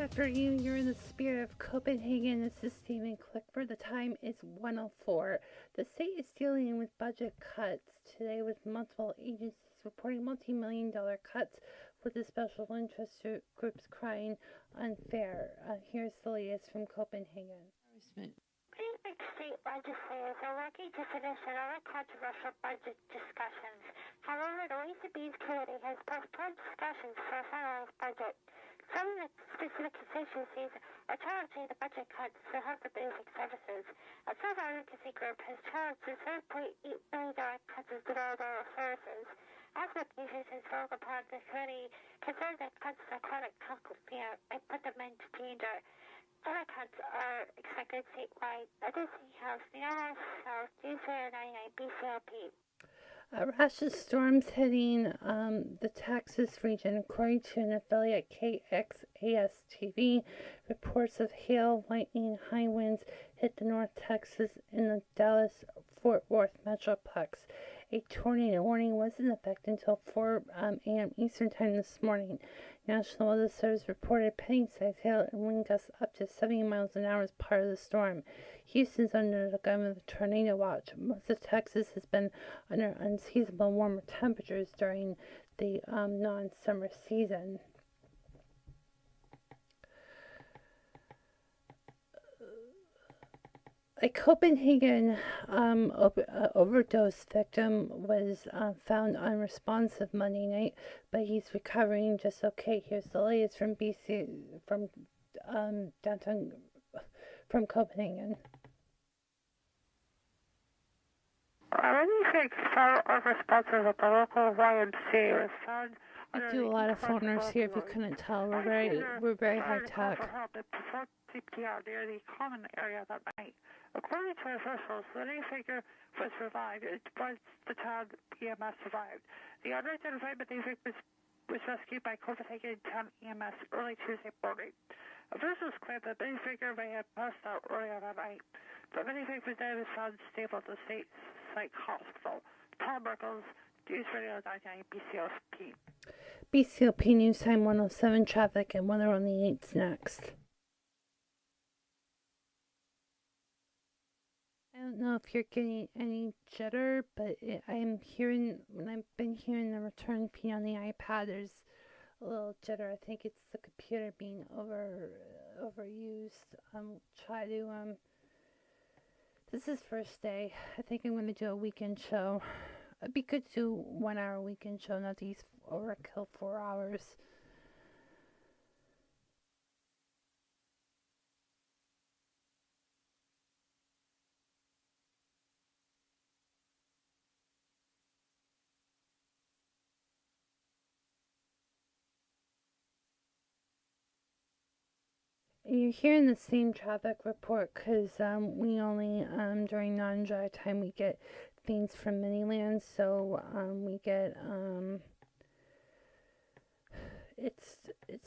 afternoon. You're in the spirit of Copenhagen. This is Stephen Clickford. The time is 1:04. The state is dealing with budget cuts today, with multiple agencies reporting multi-million-dollar cuts, with the special interest groups crying unfair. Here's the latest from Copenhagen. Many state legislators are working to finish another controversial budget discussions. However, the Ways and Means Committee has postponed discussions for a finalized budget. Some of the specific constituencies are challenging the budget cuts to health and basic services. A self-advocacy group has challenged the $7.8 million cuts of developmental services. Applications has spoken upon the committee concerned that cuts to chronic health care may put them into danger. Other cuts are expected statewide. At the City House, the South, Newsradio 99 BCOP. A rash of storms hitting the Texas region, according to an affiliate KXAS-TV. Reports of hail, lightning, high winds hit the North Texas and the Dallas-Fort Worth metroplex. A tornado warning was in effect until 4 a.m. Eastern Time this morning. National Weather Service reported penny-sized hail and wind gusts up to 70 miles an hour as part of the storm. Houston's under the gun of a tornado watch. Most of Texas has been under unseasonable warmer temperatures during the non-summer season. A Copenhagen overdose victim was found unresponsive Monday night, but he's recovering just okay. Here's the latest from downtown, from Copenhagen. Anything far unresponsive at the local YMCA was found. We do a lot of phoners here. If you couldn't tell, we're very high tech. CPR near the common area that night. According to officials, the new figure was revived once the town EMS survived. The unidentified Manisik was rescued by Copenhagen Town EMS early Tuesday morning. Officials claim that the figure may have passed out earlier that night. The Manisik was then found stable at the state site hospital. Tom Merkles, Newsradio 99 BCOP. BCOP News Time 107 traffic and weather on the 8s next. I don't know if you're getting any jitter, but I've been hearing the return feed on the iPad, there's a little jitter. I think it's the computer being overused. This is first day. I think I'm going to do a weekend show. It'd be good to do 1 hour weekend show, not these overkill 4 hours. You're hearing the same traffic report because we only, during non-dry time, we get things from Miniland, so we get, it's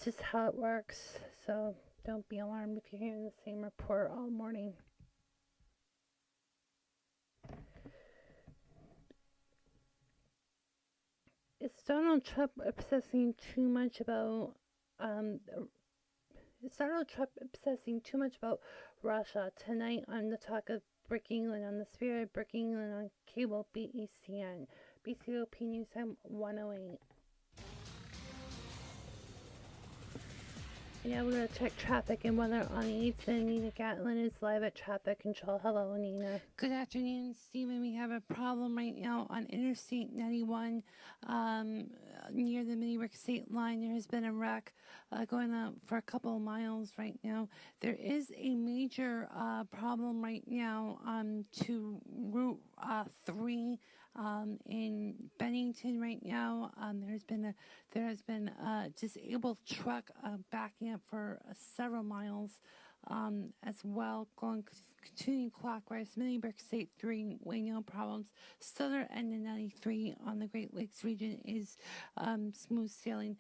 just how it works, so don't be alarmed if you're hearing the same report all morning. Is Donald Trump obsessing too much about Russia? Tonight on the talk of Brick England, on the spirit of Brick England on cable BECN. BCOP News Time 108. Yeah, we're going to check traffic and weather on the 8th, and Nina Gatlin is live at traffic control. Hello, Nina. Good afternoon, Stephen. We have a problem right now on Interstate 91 near the Midday state line. There has been a wreck going on for a couple of miles right now. There is a major problem right now to Route 3 in Bennington right now. There has been a disabled truck backing up for several miles as well, continuing clockwise. Midday State 3 way no problems. Southern end of 93 on the Great Lakes region is smooth sailing.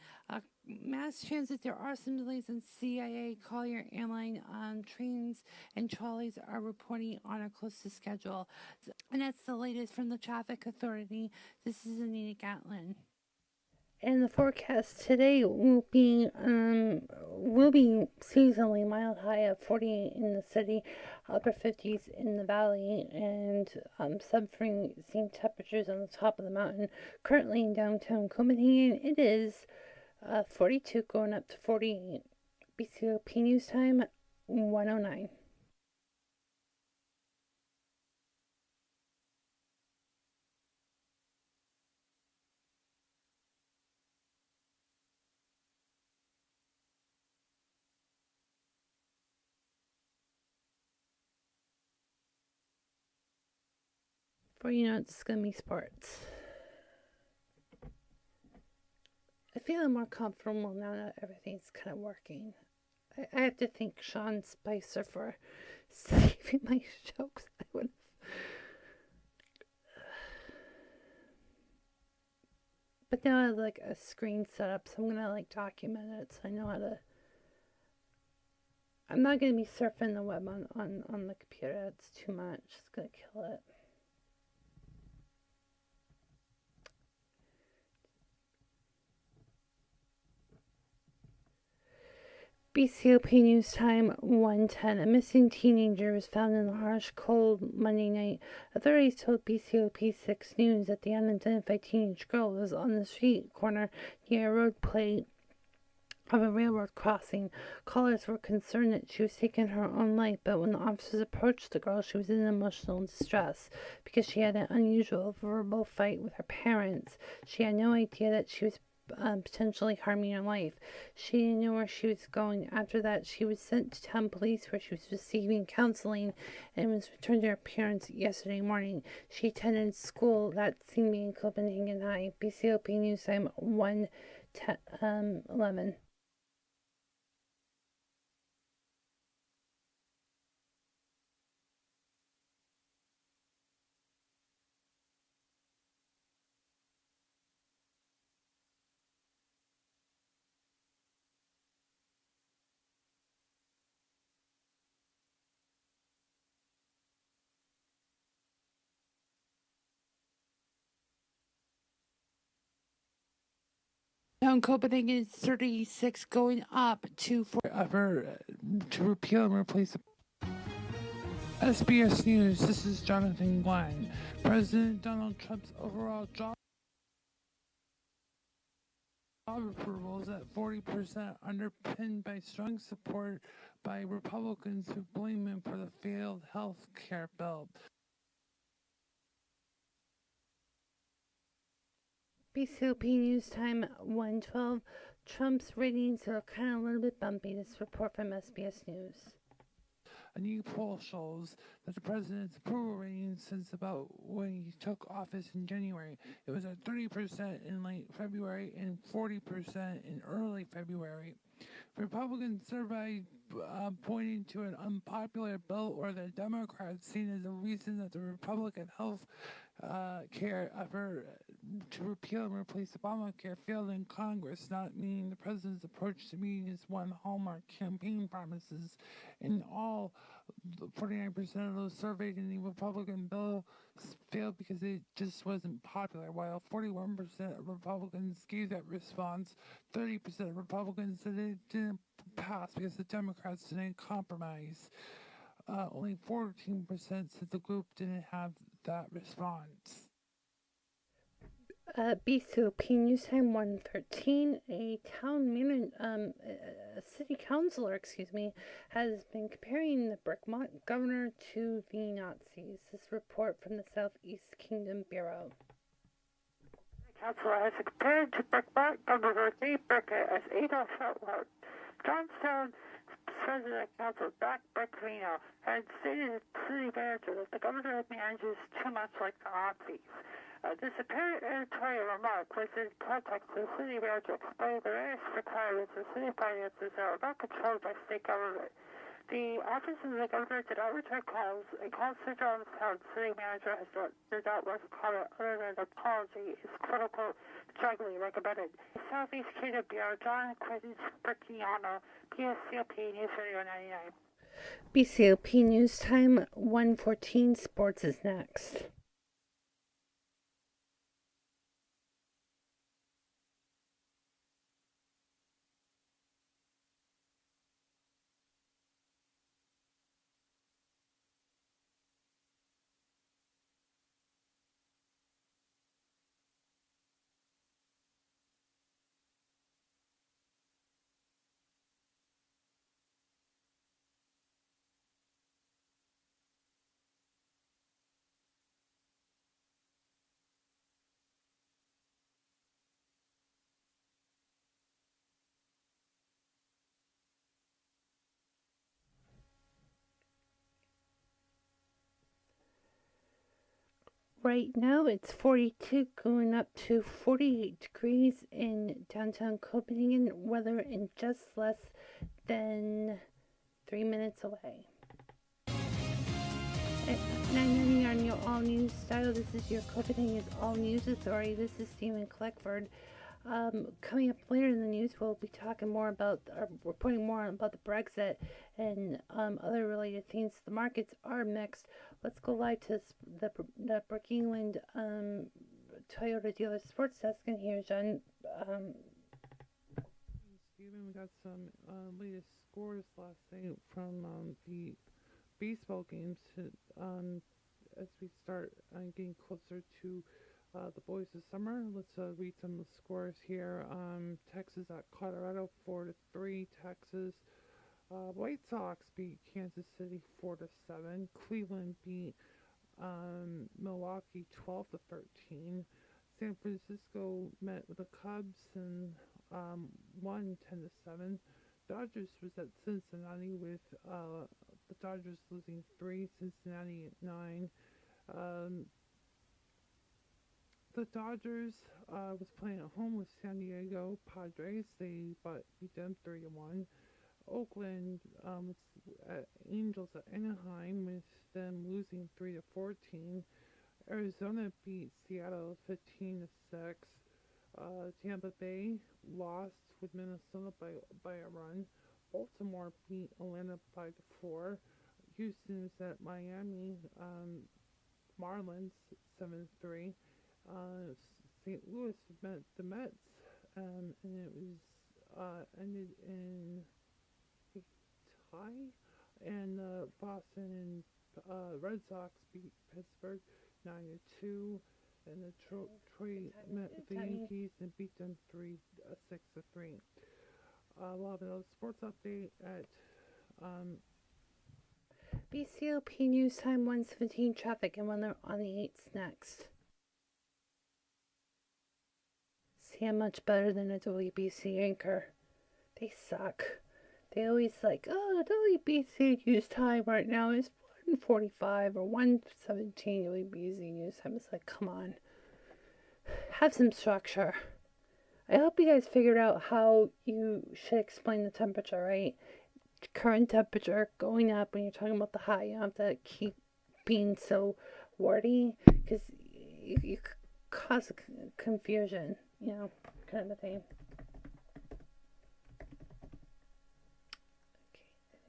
Mass transit, there are some delays on CIA, Collier Airline trains and trolleys are reporting on a close to schedule. And that's the latest from the Traffic Authority. This is Anita Gatlin. And the forecast today will be seasonally mild high of 48 in the city, upper 50s in the valley, and sub-freezing temperatures on the top of the mountain. Currently in downtown Copenhagen, it is 42 going up to 48. BCOP News Time 109. For it's gonna be sports. I feel more comfortable now that everything's kind of working. I have to thank Sean Spicer for saving my jokes. I would have. But now I have like a screen set up, so I'm gonna like document it so I know how to. I'm not gonna be surfing the web on the computer. It's too much. It's gonna kill it. BCOP News Time 110. A missing teenager was found in the harsh cold Monday night. Authorities told BCOP 6 News that the unidentified teenage girl was on the street corner near a road plate of a railroad crossing. Callers were concerned that she was taking her own life, but when the officers approached the girl, she was in emotional distress because she had an unusual verbal fight with her parents. She had no idea that she was potentially harming her life. She didn't know where she was going. After that, she was sent to town police where she was receiving counseling and was returned to her parents yesterday morning. She attended school that same day in Copenhagen High. BCOP News Time 1:11. Now in Copenhagen, it's 36, going up to to repeal and replace SBS News. This is Jonathan Glenn. President Donald Trump's overall job approval is at 40%, underpinned by strong support by Republicans who blame him for the failed health care bill. BCOP News Time 112. Trump's ratings are kind of a little bit bumpy. This report from SBS News. A new poll shows that the president's approval rating since about when he took office in January. It was at 30% in late February and 40% in early February. Republicans surveyed pointing to an unpopular bill or the Democrats seen as a reason that the Republican health care effort to repeal and replace Obamacare failed in Congress, not meaning the president's approach to meeting his one hallmark campaign promises. In all, 49% of those surveyed in the Republican bill failed because it just wasn't popular, while 41% of Republicans gave that response. 30% of Republicans said it didn't pass because the Democrats didn't compromise. Only 14% said the group didn't have that response. BCOP News Time 113. A city councilor, has been comparing the Brickmont governor to the Nazis. This report from the Southeast Kingdom Bureau. The councilor has compared to Brickmont Governor Dave Brickett as Adolf Hitler. Johnstown President Council Jack Bricklino had stated to city manager that the governor manages too much like the Nazis. This apparent editorial remark was in context with the city manager explaining the various requirements of city finances that are not controlled by state government. The office of the governor did not return calls. A call center on the town city manager did not want to comment other than an apology is quote-unquote strongly recommended. Southeast Kingdom Bureau, John Quentin Bricciano, BCOP News Radio 99. BCOP News Time 114. Sports is next. Right now it's 42, going up to 48 degrees in downtown Copenhagen. Weather in just less than 3 minutes away. At 9:90 on your all news style, this is your Copenhagen's all news authority. This is Stephen Clickford. Coming up later in the news, we'll be talking more about, reporting more about the Brexit and other related things. The markets are mixed. Let's go live to the Brook England Toyota dealer sports desk, and here's John. Stephen, we got some latest scores last night from the baseball games as we start getting closer to the boys this summer. Let's read some of the scores here. Texas at Colorado 4-3. Texas. White Sox beat Kansas City 4-7. Cleveland beat Milwaukee 12-13. San Francisco met with the Cubs and won 10-7. Dodgers was at Cincinnati with the Dodgers losing 3, Cincinnati at 9. The Dodgers was playing at home with San Diego Padres. They beat them 3-1. Oakland was at Angels at Anaheim with them losing 3-14. Arizona beat Seattle 15-6. Tampa Bay lost with Minnesota by a run. Baltimore beat Atlanta 5-4. Houston was at Miami Marlins 7-3. St. Louis met the Mets, and it was ended in a tie. And Boston and Red Sox beat Pittsburgh 9-2. And Detroit met the Yankees and beat them 6-3. We'll have another sports update at BCOP News Time 1:17 traffic and weather on the 8s next. See, I'm much better than a WBC anchor. They suck. They always WBC News Time right now is 1:45 or 1:17 WBC News Time. It's like, come on. Have some structure. I hope you guys figured out how you should explain the temperature, right? Current temperature going up when you're talking about the high. You don't have to keep being so wordy because you cause confusion, kind of a thing.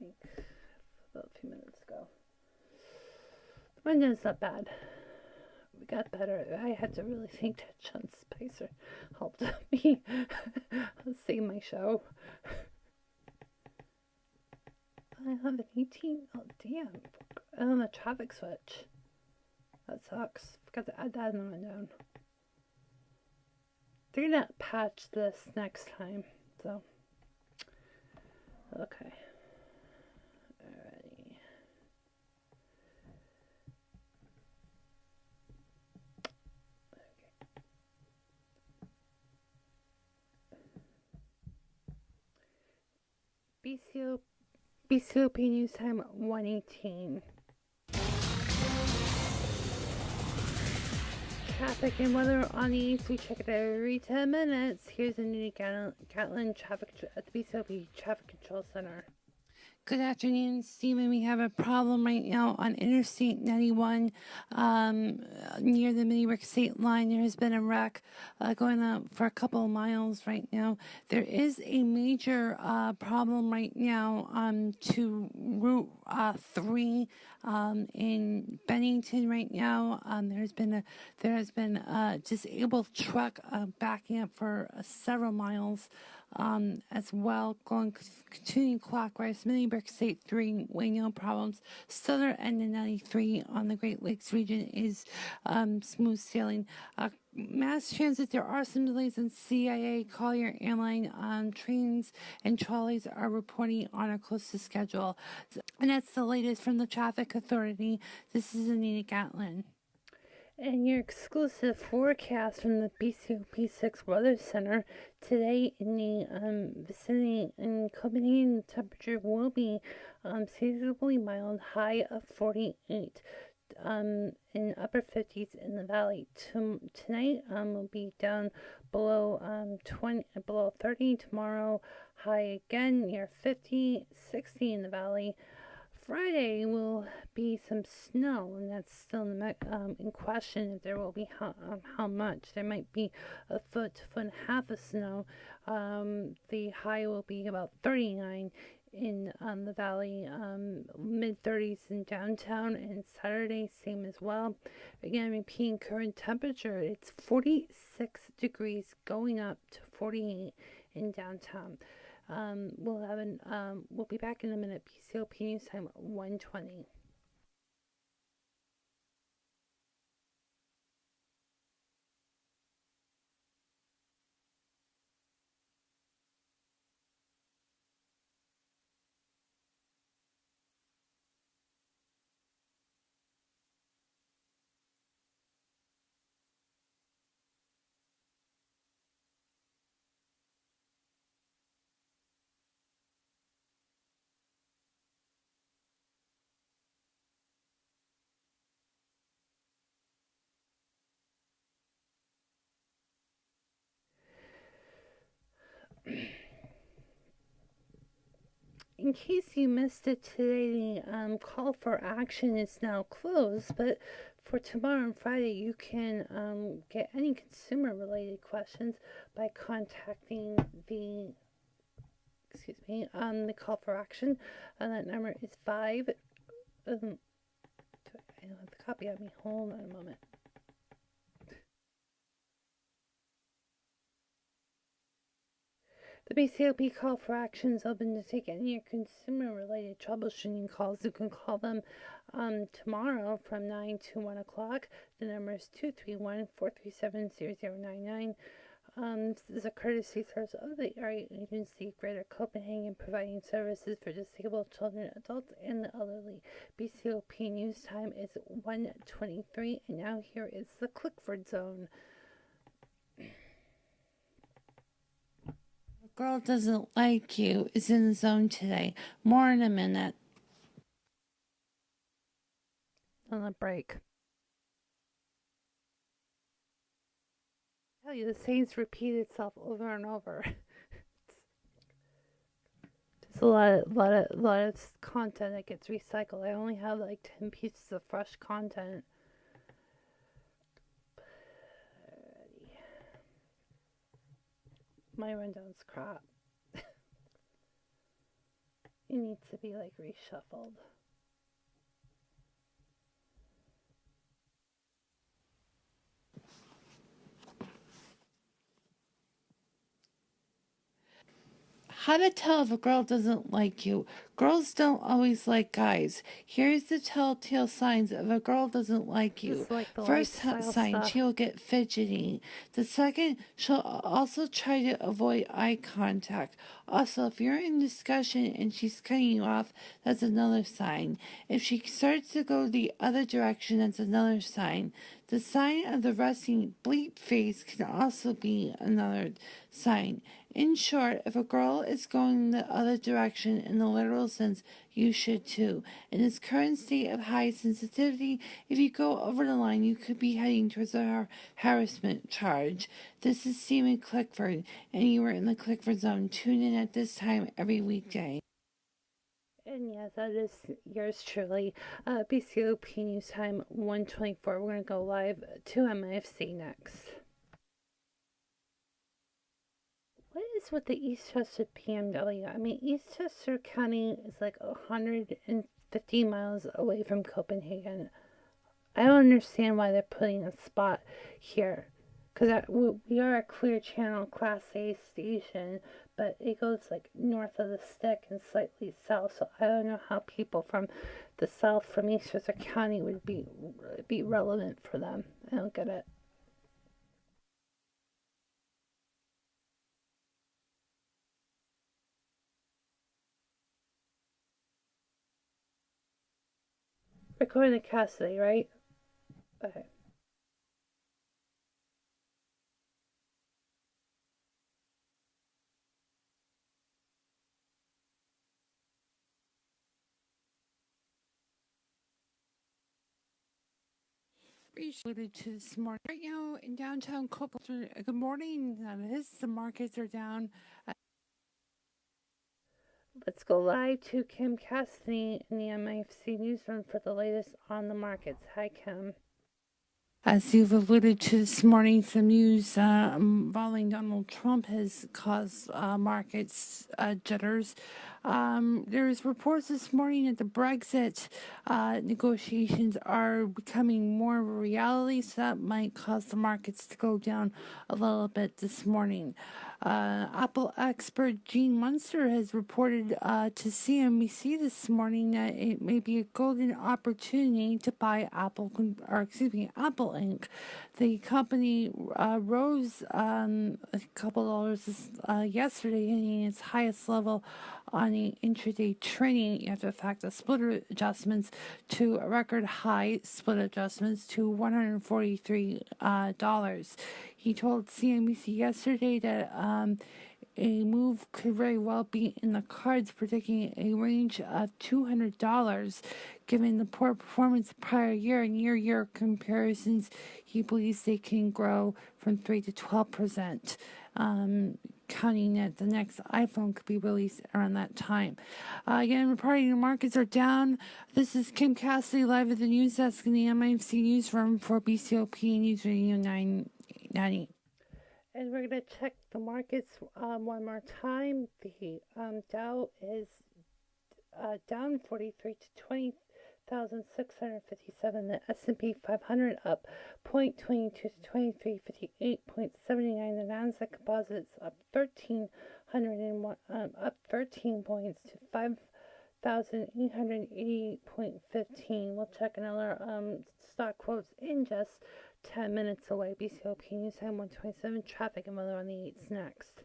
Okay, I think about a few minutes ago. The window's not bad. We got better. I had to really think that John Spicer helped me save my show. I have an 18. Oh, damn. On the traffic switch. That sucks. Forgot to add that in the rundown. They're gonna patch this next time. So. Okay. Alrighty. Okay. BCOP News Time 1:18. Traffic and weather on the 8th. We check it every 10 minutes. Here's a new Gatlin traffic at the BCOP Traffic Control Center. Good afternoon, Stephen. We have a problem right now on Interstate 91 near the Midday state line. There has been a wreck going on for a couple of miles right now. There is a major problem right now to Route 3 in Bennington right now. There has been a disabled truck backing up for several miles. As well, continuing clockwise, Midday State 3, no problems. Southern end of 93 on the Great Lakes region is smooth sailing. Mass transit, there are some delays in CIA, Collier Airline trains and trolleys are reporting on a close to schedule. And that's the latest from the Traffic Authority. This is Anita Gatlin. And your exclusive forecast from the BCOP 6 Weather Center today in the vicinity in Copenhagen, the temperature will be seasonably mild, high of 48. in upper 50s in the valley. Tonight will be down below 30. Tomorrow, high again near 50, 60 in the valley. Friday will be some snow, and that's still in question if there will be how much. There might be a foot and a half of snow. The high will be about 39 in the valley, mid 30s in downtown, and Saturday same as well. Again, repeating current temperature, it's 46 degrees going up to 48 in downtown. We'll be back in a minute. BCOP News Time 1:20. In case you missed it today, the call for action is now closed, but for tomorrow and Friday, you can get any consumer-related questions by contacting the call for action. That number is 5. I don't have the copy on me. Hold on a moment. The BCOP call for action is open to take any of your consumer-related troubleshooting calls. You can call them tomorrow from 9 to 1 o'clock. The number is 231-437-0099. This is a courtesy service of the area agency, Greater Copenhagen, providing services for disabled children, adults, and the elderly. BCOP News Time is 1:23, and now here is the Clickford Zone. Girl Doesn't Like You is in the zone today. More in a minute. On a break. I tell you, the sayings repeat itself over and over. There's a lot of content that gets recycled. I only have like 10 pieces of fresh content. My rundown's crap. It needs to be like reshuffled. How to tell if a girl doesn't like you. Girls don't always like guys. Here's the telltale signs of a girl doesn't like you. First sign, she will get fidgety. The second, she'll also try to avoid eye contact. Also, if you're in discussion and she's cutting you off, that's another sign. If she starts to go the other direction, that's another sign. The sign of the resting bleep face can also be another sign. In short, if a girl is going the other direction in the literal sense, you should too. In its current state of high sensitivity, if you go over the line, you could be heading towards a harassment charge. This is Stephen Clickford, and you are in the Clickford Zone. Tune in at this time every weekday. And yes, that is yours truly. BCOP News Time 1:24. We're going to go live to MIFC next. What is with the Eastchester PMW? I mean, Eastchester County is like 150 miles away from Copenhagen. I don't understand why they're putting a spot here. Because we are a Clear Channel Class A station, but it goes like north of the stick and slightly south. So I don't know how people from the south, from Eastchester County, would be relevant for them. I don't get it. Recording the cast today, right? Okay. Related to this morning. Right now in downtown Copeland, good morning. The markets are down. Let's go live to Kim Cassidy in the MIFC newsroom for the latest on the markets. Hi, Kim. As you've alluded to this morning, some news involving Donald Trump has caused markets jitters. There's reports this morning that the Brexit negotiations are becoming more of a reality, so that might cause the markets to go down a little bit this morning. Apple expert Gene Munster has reported to CNBC this morning that it may be a golden opportunity to buy Apple Inc. The company rose a couple dollars yesterday, hitting its highest level on the intraday trading after the fact of split adjustments to a record high split adjustments to $143. He told CNBC yesterday that a move could very well be in the cards, predicting a range of $200. Given the poor performance prior year and year comparisons, he believes they can grow from 3 to 12%, counting that the next iPhone could be released around that time. Again, reporting the markets are down. This is Kim Cassidy live at the news desk in the MIFC newsroom for BCOP Newsradio 990. And we're going to check the markets one more time. The Dow is down 43 to 20,657. The S&P 500 up 0.22 to 2358.79. The Nasdaq Composites up 1,301, up 13 points to 5,888.15. We'll check another stock quotes in just 10 minutes away. BCOP News Time 127. Traffic and weather on the 8s next.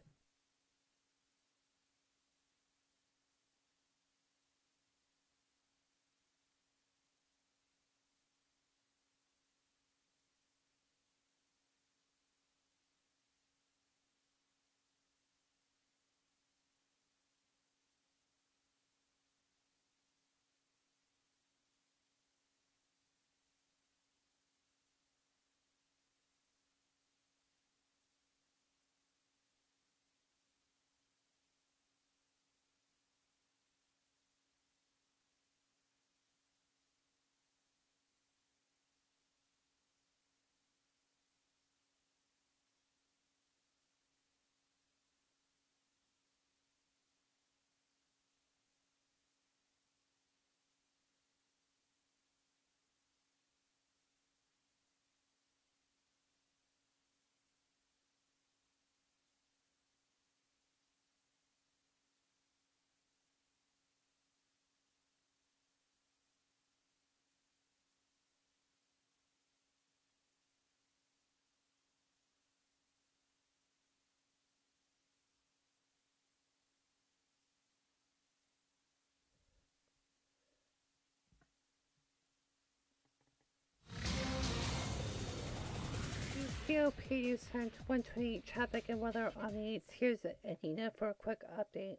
BCOP News Time 128. Traffic and weather on the 8s. Here's Anita for a quick update.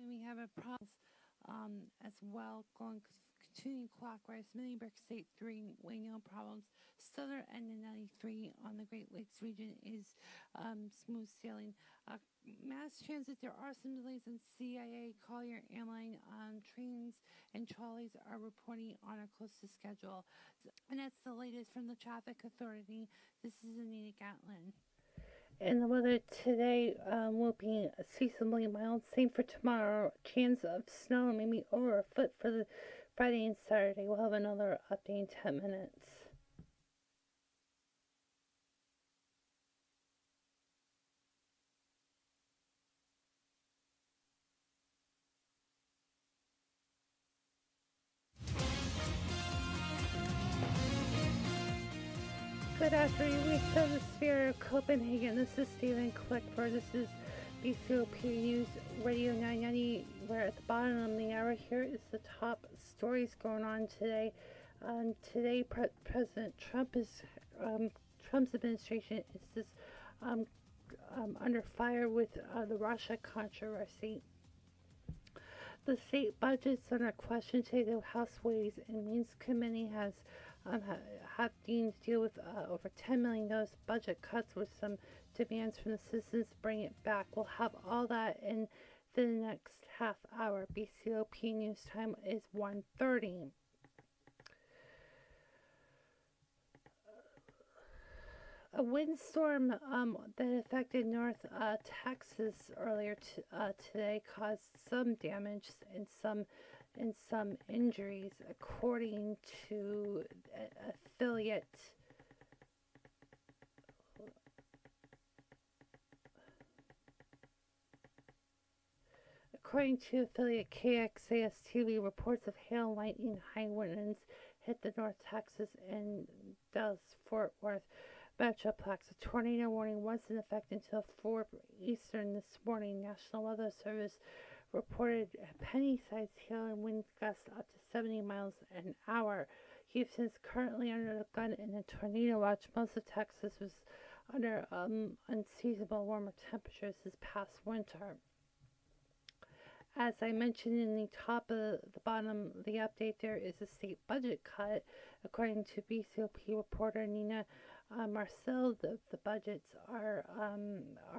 We have a problem as well going continuing clockwise. Midday State 3 no problems. Southern end of 93 on the Great Lakes region is smooth sailing. Mass transit, there are some delays in CIA, Collier Airline trains and trolleys are reporting on a close to schedule. And that's the latest from the Traffic Authority. This is Anita Gatlin. And the weather today will be seasonably mild. Same for tomorrow. Chance of snow, maybe over a foot for the Friday and Saturday. We'll have another update in 10 minutes. Good afternoon, we serve the spirit of Copenhagen. This is Stephen Clickford. This is BCOP News Radio 990. We're at the bottom of the hour. Here is the top stories going on today. Today, President Trump is Trump's administration is just under fire with the Russia controversy. The state budget's under question today. The House Ways and Means Committee has having to deal with over $10 million budget cuts with some demands from the citizens to bring it back. We'll have all that in the next half hour. BCOP news time is 1:30. A windstorm that affected North Texas earlier today caused some damage and some injuries, according to affiliate KXAS TV. Reports of hail, lightning, high winds hit the North Texas and Dallas-Fort Worth Metroplex. A tornado warning was in effect until 4 Eastern this morning. National Weather Service reported penny-sized hail and wind gusts up to 70 miles an hour. Houston is currently under the gun in a tornado watch. Most of Texas was under unseasonable warmer temperatures this past winter. As I mentioned in the top of the bottom of the update, there is a state budget cut. According to BCOP reporter Nina Marcel, the budgets are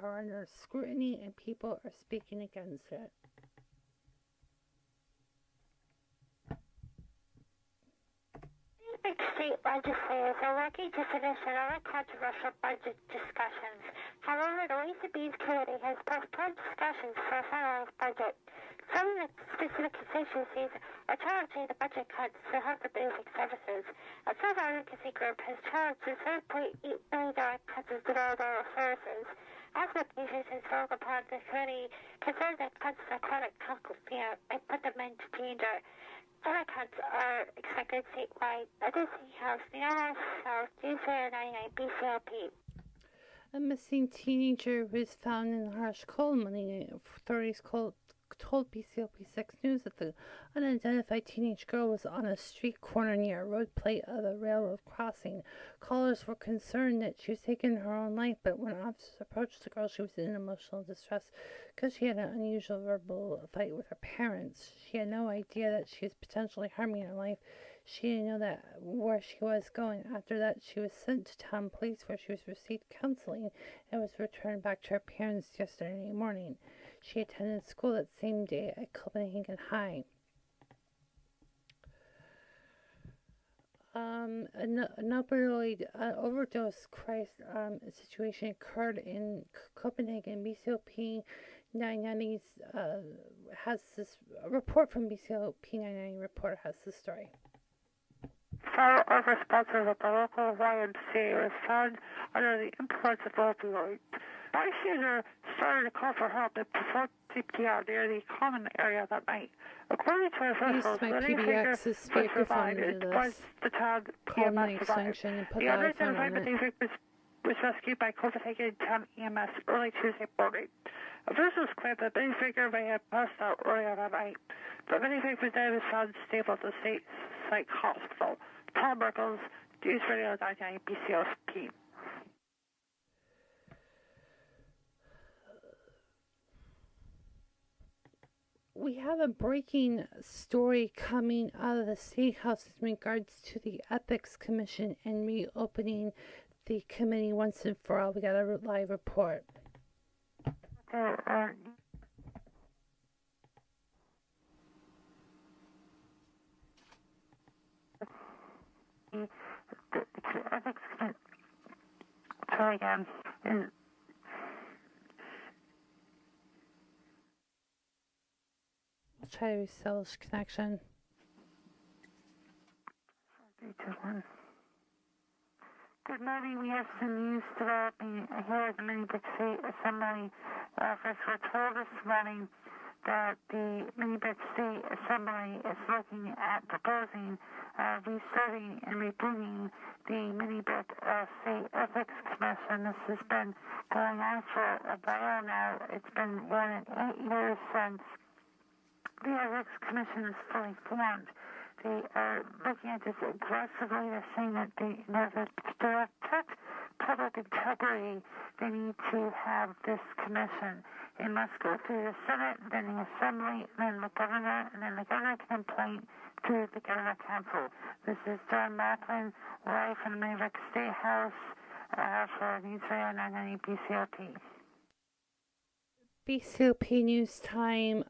under scrutiny and people are speaking against it. State legislators are working to finish another controversial budget discussions. However, the Ways and Means Committee has postponed discussions for a finalized budget. Some of the specific constituencies are challenging the budget cuts to health and basic services. A self-advocacy group has challenged the $7.8 million cuts to developmental services. Applications has spoken upon the committee concerned that cuts to chronic health care and put them into danger. Other cuts are expected statewide. At the City House, the South, Newsradio 99 BCOP. A missing teenager was found in harsh coal mining. Authorities told BCOP 6 News that the unidentified teenage girl was on a street corner near a road plate of a railroad crossing. Callers were concerned that she was taking her own life, but when officers approached the girl, she was in emotional distress because she had an unusual verbal fight with her parents. She had no idea that she was potentially harming her life. She didn't know that where she was going. After that, she was sent to town police where she was received counseling and was returned back to her parents yesterday morning. She attended school that same day at Copenhagen High. An opioid overdose situation occurred in Copenhagen. BCOP 990's has this report from BCOP 990 report has the story. Four over-sponsors of the local YMCA was found under the influence of opioids. Bystanders started to call for help and performed CPR near the common area that night. According to officials, the newspaper was provided was the town EMS provider. The unidentified victim was rescued by Copenhagen Town EMS early Tuesday morning. Officials claim that the figure may have passed out earlier that night. The minifig was then found stable at the state psych hospital. Tom Merkels, Newsradio 99 BCOP. We have a breaking story coming out of the State House in regards to the Ethics Commission and reopening the committee once and for all. We got a live report. Sorry again. I'll try to establish connection. 3, 2, 1. Good morning. We have some news developing here at the MIFC Assembly office. We're told this morning that the MIFC Assembly is looking at proposing restarting and rebooting the MIFC Ethics Commission. This has been going on for a while now. It's been more than 8 years since the Ethics Commission is fully formed. They are looking at this aggressively. They're saying that the direct public integrity, they need to have this commission. It must go through the Senate, then the Assembly, then the governor, and then the governor can appoint to the Governor Council. This is John Macklin, live from the MIFC State House for Newsradio 990 BCOP. BCOP news time,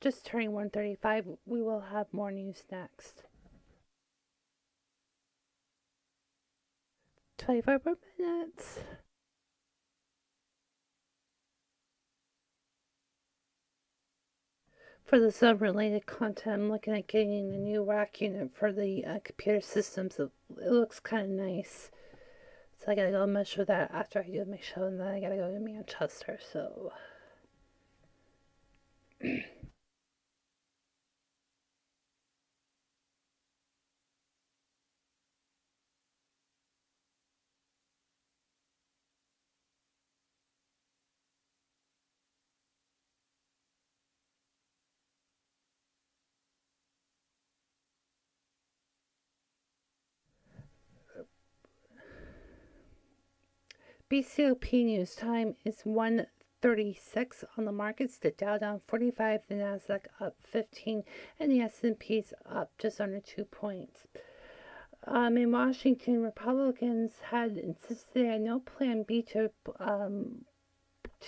just turning 1:35. We will have more news next. 25 more minutes. For the sub-related content, I'm looking at getting a new rack unit for the computer systems. It looks kind of nice. So I gotta go measure that after I do my show, and then I gotta go to Manchester, so... BCOP news time is 1:36 on the markets. The Dow down 45, the Nasdaq up 15, and the S&P's up just under 2 points. In Washington, Republicans had insisted they had no plan B to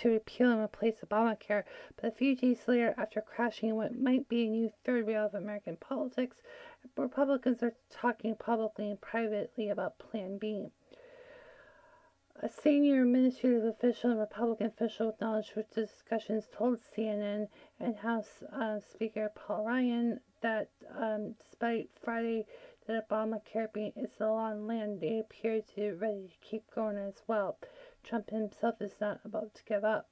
repeal and replace Obamacare, but a few days later, after crashing in what might be a new third rail of American politics, Republicans are talking publicly and privately about Plan B. A senior administrative official and Republican official with knowledge of the discussions told CNN and House Speaker Paul Ryan that despite Friday that Obamacare is still on land, they appear to be ready to keep going as well. Trump himself is not about to give up.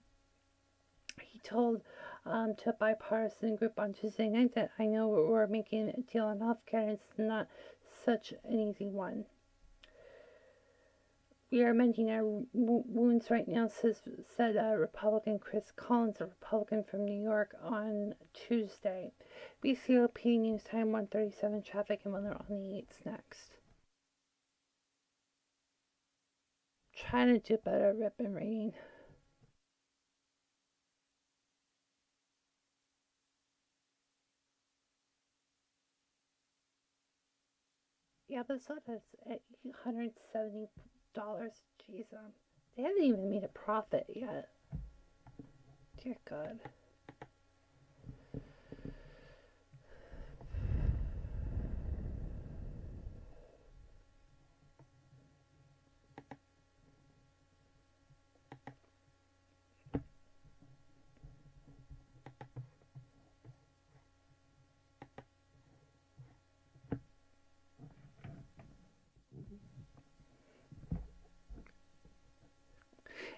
He told to a bipartisan group on Tuesday night that I know we're making a deal on healthcare and it's not such an easy one. We are mending our wounds right now, said Republican Chris Collins, a Republican from New York, on Tuesday. BCOP news time 1:37. Traffic and weather on the 8s next. Trying to do better at rip and reading. Yeah, but soda's at $870. Jeez, they haven't even made a profit yet. Dear God.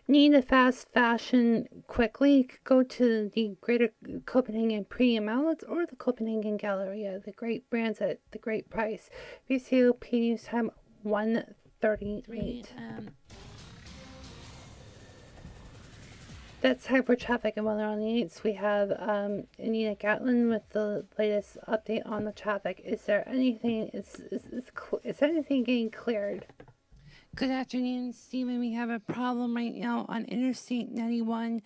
Need a fast fashion quickly? Go to the Greater Copenhagen Premium Outlets or the Copenhagen Galleria. The great brands at the great price. BCOP news time 1:38. That's time for traffic and weather on the 8s. We have Anita Gatlin with the latest update on the traffic. Is there anything? Is anything getting cleared? Good afternoon, Stephen. We have a problem right now on Interstate 91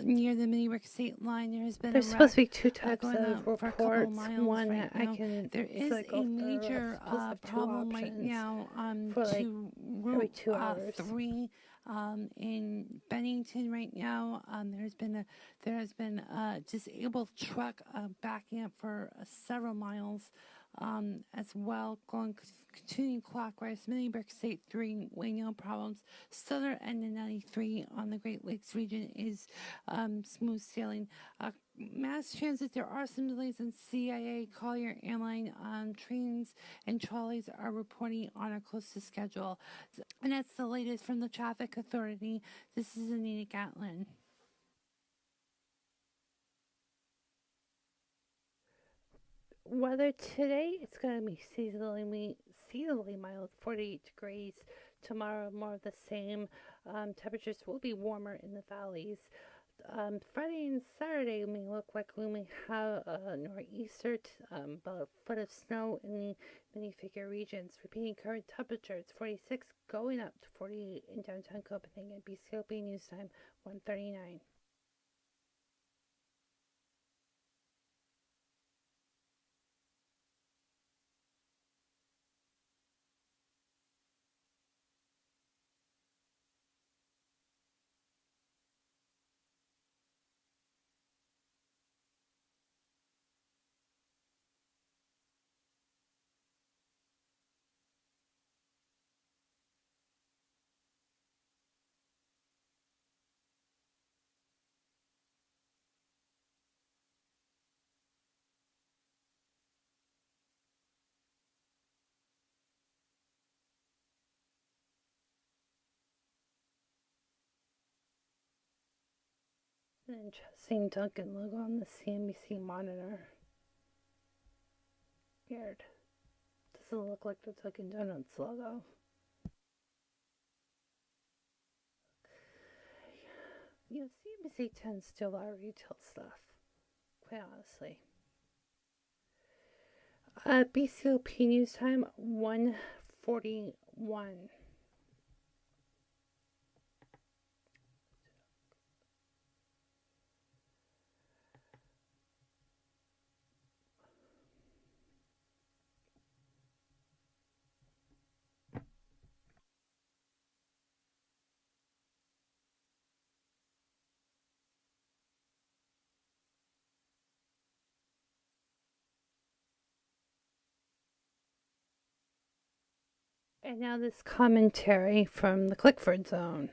near the MIFC state line. There has been There's supposed to be two types of reports. One right there is a major problem right now to Route 3 in Bennington right now. There has been a disabled truck backing up for several miles. As well, continuing clockwise, MIFC State 3, no problems. Southern end of 93 on the Great Lakes region is smooth sailing. Mass transit, there are some delays in CIA, Collier Airline trains and trolleys are reporting on a close to schedule. And that's the latest from the Traffic Authority. This is Anita Gatlin. Weather today, it's going to be seasonally mild, 48 degrees. Tomorrow, more of the same. Temperatures will be warmer in the valleys. Friday and Saturday may look like we may have a nor'easter, about a foot of snow in the minifigure regions. Repeating current temperatures, 46 going up to 48 in downtown Copenhagen. BCOP News Time, 1:39. An interesting Dunkin' logo on the CNBC monitor. Weird. Doesn't look like the Dunkin' Donuts logo. You know, CNBC tends to do a lot of retail stuff, quite honestly. BCOP News Time, 1:41. And now this commentary from the Clickford Zone.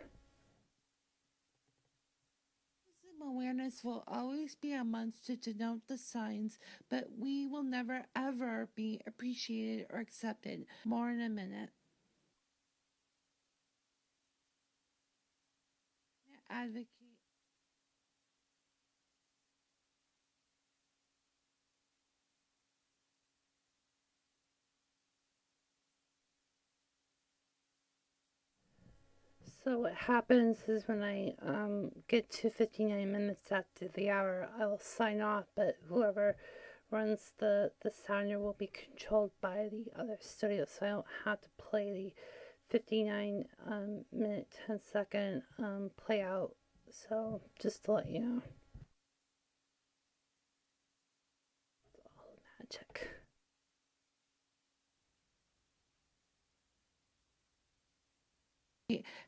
Awareness will always be a month to denote the signs, but we will never ever be appreciated or accepted. More in a minute. Advocate. So what happens is when I get to 59 minutes after the hour, I'll sign off, but whoever runs the sounder will be controlled by the other studio, so I don't have to play the 59 minute 10-second play out. So just to let you know. It's all magic.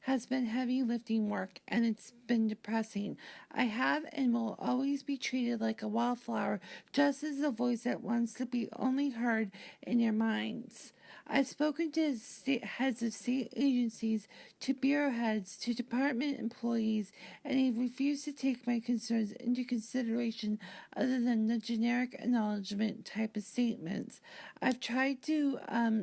Has been heavy lifting work, and it's been depressing. I have and will always be treated like a wallflower, just as a voice that wants to be only heard in your minds. I've spoken to heads of state agencies, to bureau heads, to department employees, and they refuse to take my concerns into consideration other than the generic acknowledgement type of statements. I've tried to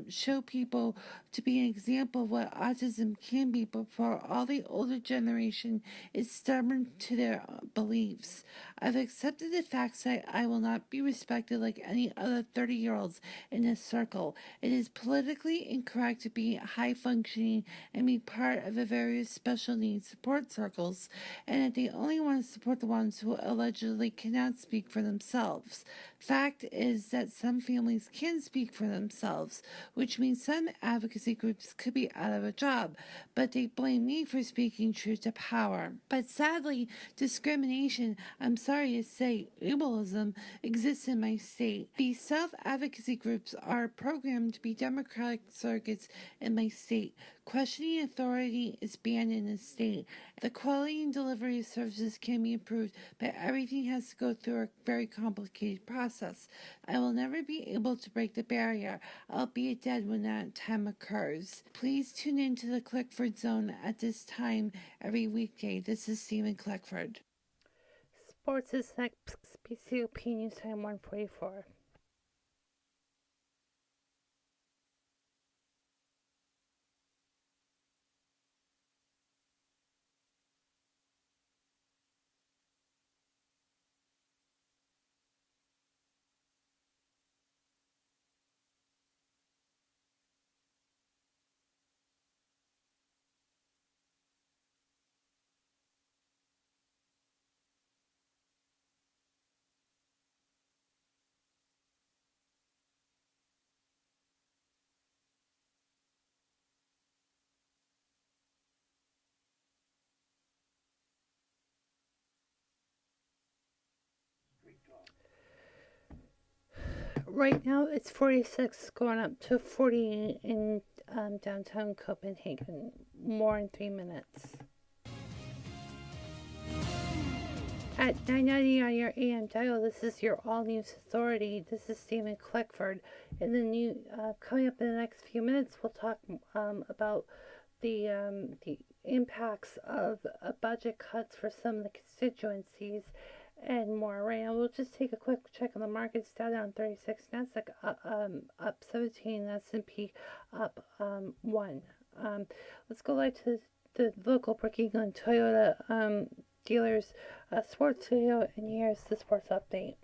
show people to be an example of what autism can be, but for all the older generation is stubborn to their beliefs. I've accepted the facts that I will not be respected like any other 30-year-olds in this circle. It is politically incorrect to be high functioning and be part of a various special needs support circles, and that they only want to support the ones who allegedly cannot speak for themselves. Fact is that some families can speak for themselves, which means some advocacy groups could be out of a job, but they blame me for speaking truth to power. But sadly, discrimination, I'm sorry to say, ableism, exists in my state. These self-advocacy groups are programmed to be democratic surrogates in my state. Questioning authority is banned in the state. The quality and delivery of services can be improved, but everything has to go through a very complicated process. I will never be able to break the barrier. I'll be dead when that time occurs. Please tune in to the Clickford Zone at this time every weekday. This is Stephen Clickford. Sports is next. BCOP News Time 1:44. Right now it's 46, going up to 40 in downtown Copenhagen. More in 3 minutes. At 9:90 on your AM dial, this is your All News Authority. This is Stephen Clickford. And then coming up in the next few minutes, we'll talk about the impacts of budget cuts for some of the constituencies and more. Right now, we'll just take a quick check on the markets. Dow down 36, Nasdaq up 17, S&P up 1. Let's go right to the local Brookings on Toyota dealers, Sports Video, and here's the sports update.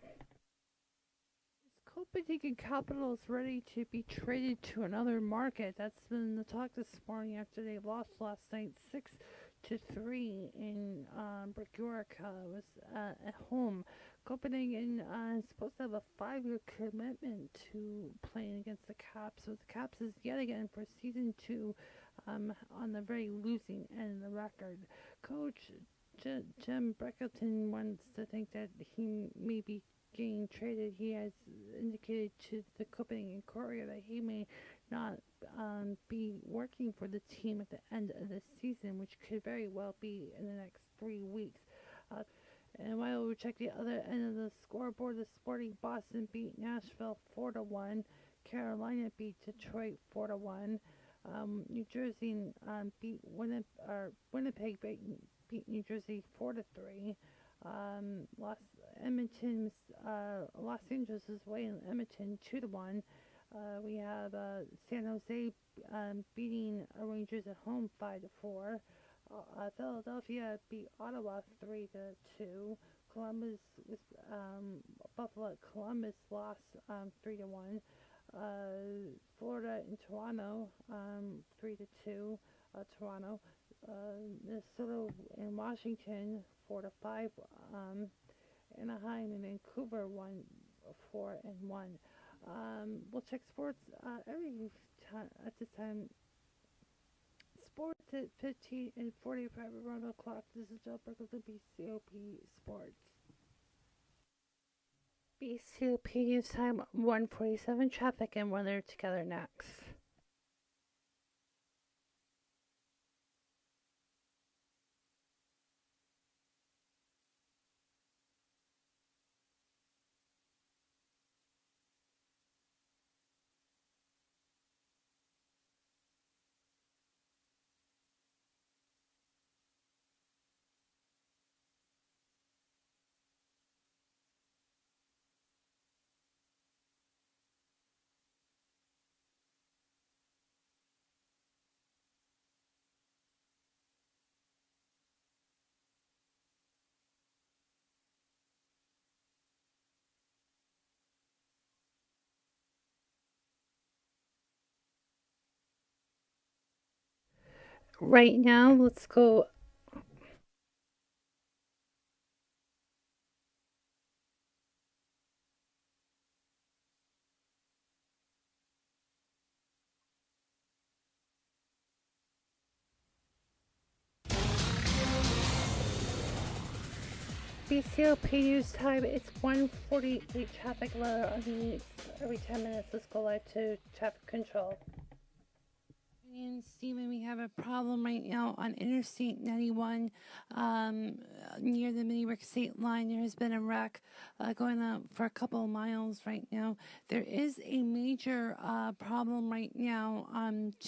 Copenhagen Capital is ready to be traded to another market. That's been the talk this morning after they lost last night 6-3 in Bergerac. Was at home. Copenhagen is supposed to have a 5-year commitment to playing against the Caps. So the Caps is yet again for season 2 on the very losing end of the record. Coach Jim Breckleton wants to think that he may be getting traded. He has indicated to the Copenhagen Courier that he may not be working for the team at the end of the season, which could very well be in the next 3 weeks. And while we check the other end of the scoreboard, the Sporting Boston beat Nashville 4-1. Carolina beat Detroit 4-1. New Jersey beat Winnipeg beat New Jersey 4-3. Los Angeles is away in Edmonton 2-1. We have San Jose beating Rangers at home 5-4. Philadelphia beat Ottawa 3-2. Columbus lost 3-1. Florida and Toronto 3-2. Toronto. Minnesota and Washington 4-5. Anaheim and Vancouver 4-1. We'll check sports every time at this time. Sports at 15 and 45 around the clock. This is Joe Burke of the BCOP Sports. BCOP News Time 1:47. Traffic and weather together next. Right now, let's go. BCOP News Time. It's 1:48. Traffic weather on the news every 10 minutes. Let's go live to traffic control. And Stephen, we have a problem right now on Interstate 91 near the Midday state line. There has been a wreck going on for a couple of miles right now. There is a major problem right now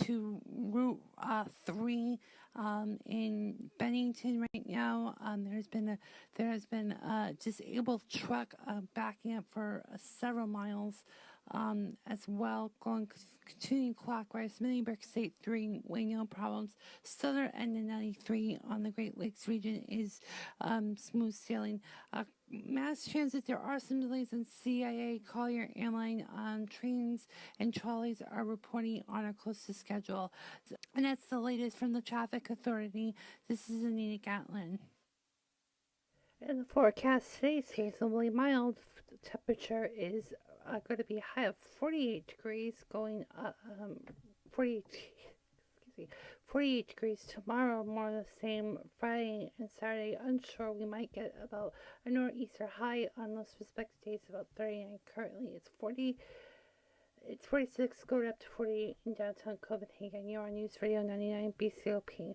to Route 3 in Bennington right now. There has been a disabled truck backing up for several miles. As well, continuing clockwise, Midday State 3, no problems. Southern end of 93 on the Great Lakes region is smooth sailing. Mass transit, there are some delays in CIA, Collier Airline trains and trolleys are reporting on or close to schedule. And that's the latest from the Traffic Authority. This is Anita Gatlin. And the forecast today is seasonably mild. The temperature is going to be a high of 48 degrees, going 48 48 degrees tomorrow, more of the same Friday and Saturday. Unsure, we might get about a nor'easter high on those respective days, about 39. Currently, it's 46, going up to 48 in downtown Copenhagen. You're on Newsradio 99 BCOP.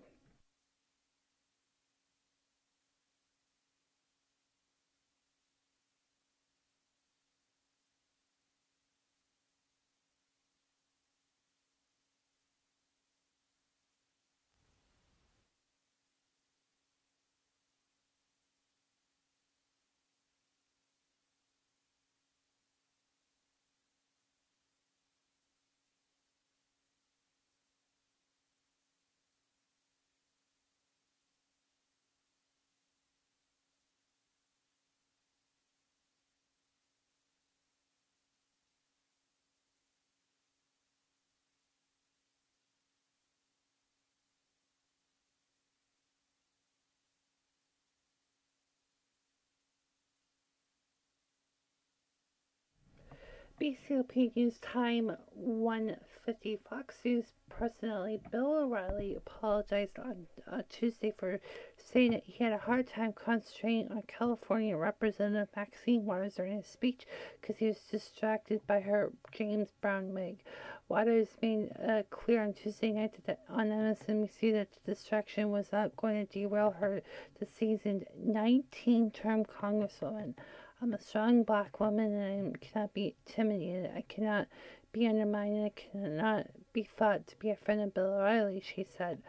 BCOP News Time 1:50. Fox News personality Bill O'Reilly apologized on Tuesday for saying that he had a hard time concentrating on California Representative Maxine Waters during his speech because he was distracted by her James Brown wig. Waters made clear on Tuesday night that on MSNBC that the distraction was not going to derail her, the seasoned 19-term Congresswoman. I'm a strong black woman and I cannot be intimidated. I cannot be undermined and I cannot be thought to be a friend of Bill O'Reilly, she said.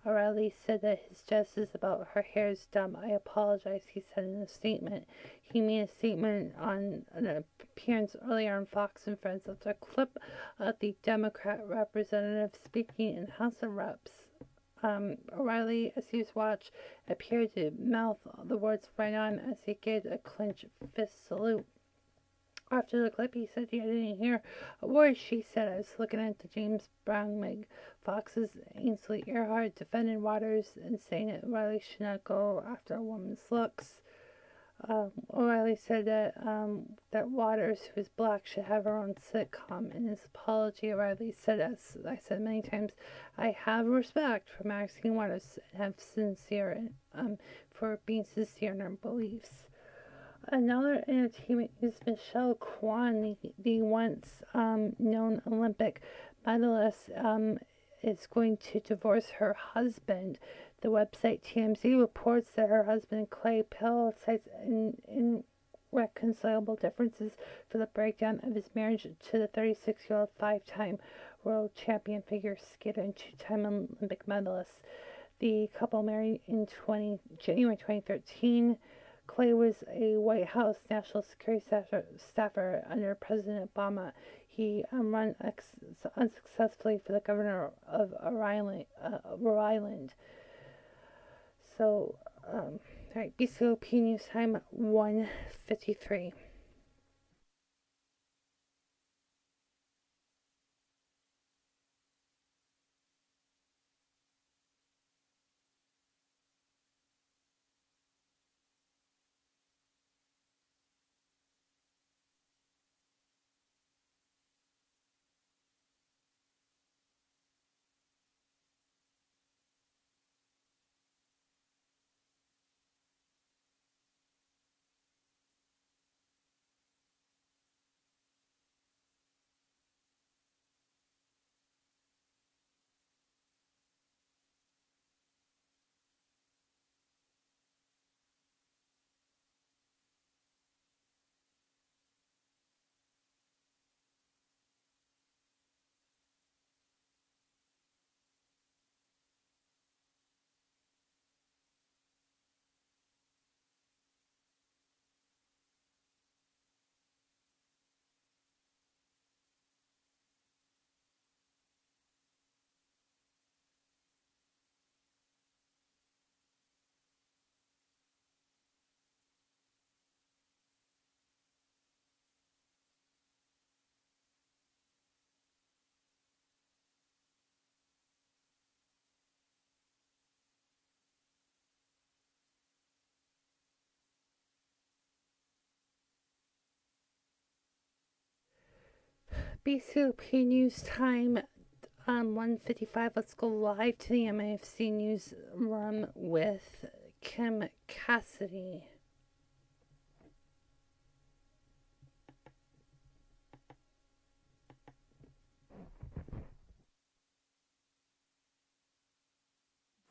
O'Reilly said that his jest about her hair is dumb. I apologize, he said in a statement. He made a statement on an appearance earlier on Fox and Friends after a clip of the Democrat representative speaking in House of Reps. O'Reilly, as he was watched, appeared to mouth the words right on as he gave a clenched fist salute. After the clip, he said he didn't hear a word she said. I was looking at the James Brown wig. Fox's Ainsley Earhart defended Waters and saying that O'Reilly should not go after a woman's looks. O'Reilly said that that Waters, who is black, should have her own sitcom. In his apology, O'Reilly said, as I said many times, I have respect for Maxine Waters and have for being sincere in her beliefs. Another entertainment news, Michelle Kwan, the once known Olympic medalist, is going to divorce her husband. The website TMZ reports that her husband Clay Pill cites irreconcilable differences for the breakdown of his marriage to the 36-year-old five-time world champion figure skater and two-time Olympic medalist. The couple married in January 2013. Clay was a White House National Security staffer under President Obama. He ran unsuccessfully for the governor of Rhode Island. So, alright, BCOP News Time 1:53. BCOP News Time 1:55. Let's go live to the MIFC newsroom with Kim Cassidy.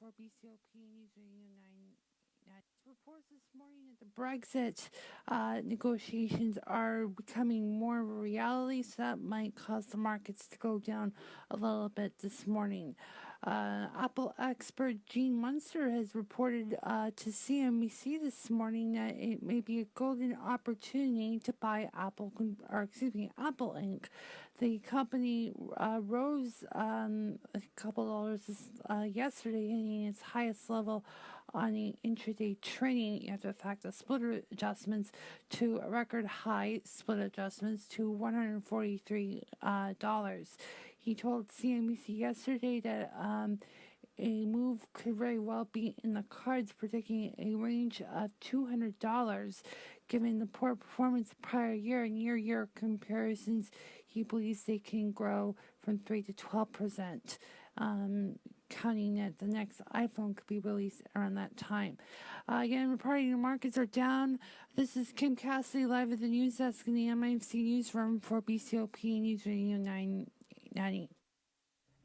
For BCOP Newsradio 9. Reports this morning that the Brexit negotiations are becoming more of a reality, so that might cause the markets to go down a little bit this morning. Apple expert Gene Munster has reported to CNBC this morning that it may be a golden opportunity to buy Apple Inc. The company rose a couple dollars yesterday, hitting its highest level on the intraday trading after the fact of split adjustments to a record high split adjustments to $143. He told CNBC yesterday that a move could very well be in the cards, predicting a range of $200. Given the poor performance the prior year and year comparisons, he believes they can grow from 3 to 12%. Counting that the next iPhone could be released around that time. Again, reporting the markets are down. This is Kim Cassidy live at the news desk in the MIFC newsroom for BCOP News Radio 990.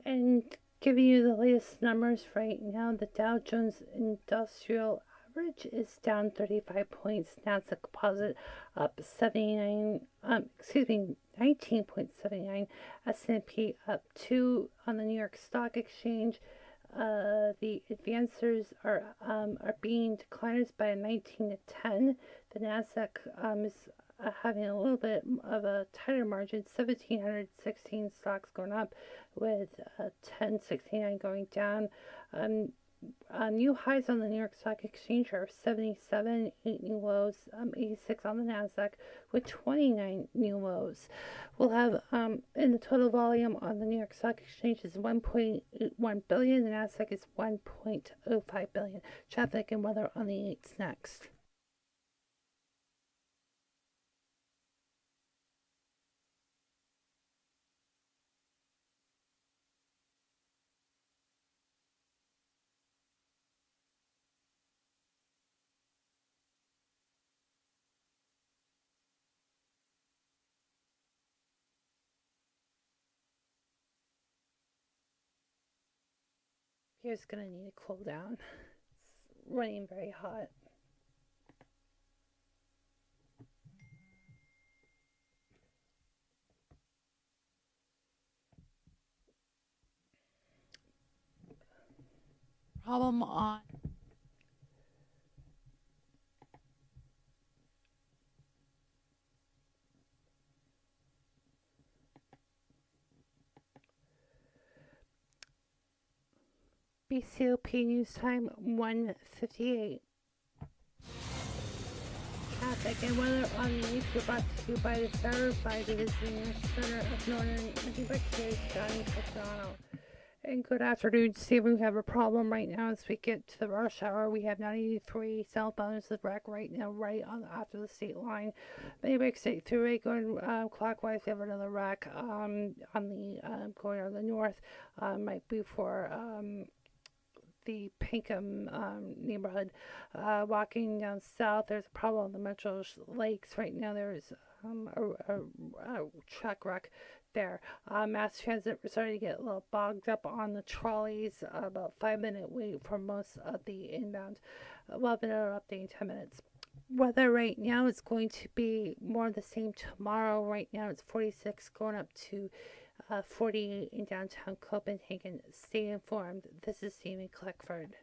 And giving you the latest numbers right now, the Dow Jones Industrial Average is down 35 points. Nasdaq Composite up 19.79. S&P up 2 on the New York Stock Exchange. The advancers are being decliners by a 19 to 10. The Nasdaq is having a little bit of a tighter margin. 1,716 stocks going up, with 1069 going down. New highs on the New York Stock Exchange are 77, 8 new lows, 86 on the Nasdaq, with 29 new lows. We'll have, in the total volume on the New York Stock Exchange is 1.81 billion, the Nasdaq is 1.05 billion. Traffic and weather on the 8s next. Here's going to need to cool down. It's running very hot. Problem on. BCOP News Time 1:58. Traffic and weather on the 8th were brought to you by the Center by the Visiting Center of Northern Antibacterial County, Toronto. And good afternoon, Steve. We have a problem right now as we get to the rush hour. We have 93 southbound is the wreck right now, right on after the state line. Maybe State Thruway going clockwise. We have another wreck on the going on the north. Might be for the Pinkham neighborhood. Walking down south, there's a problem on the Metro Lakes right now. There's a truck wreck there. Mass transit, we're starting to get a little bogged up on the trolleys. About 5-minute wait for most of the inbound. We'll have another update in 10 minutes. Weather right now is going to be more of the same tomorrow. Right now it's 46 going up to 48 in downtown Copenhagen. Stay informed. This is Stephen Clickford.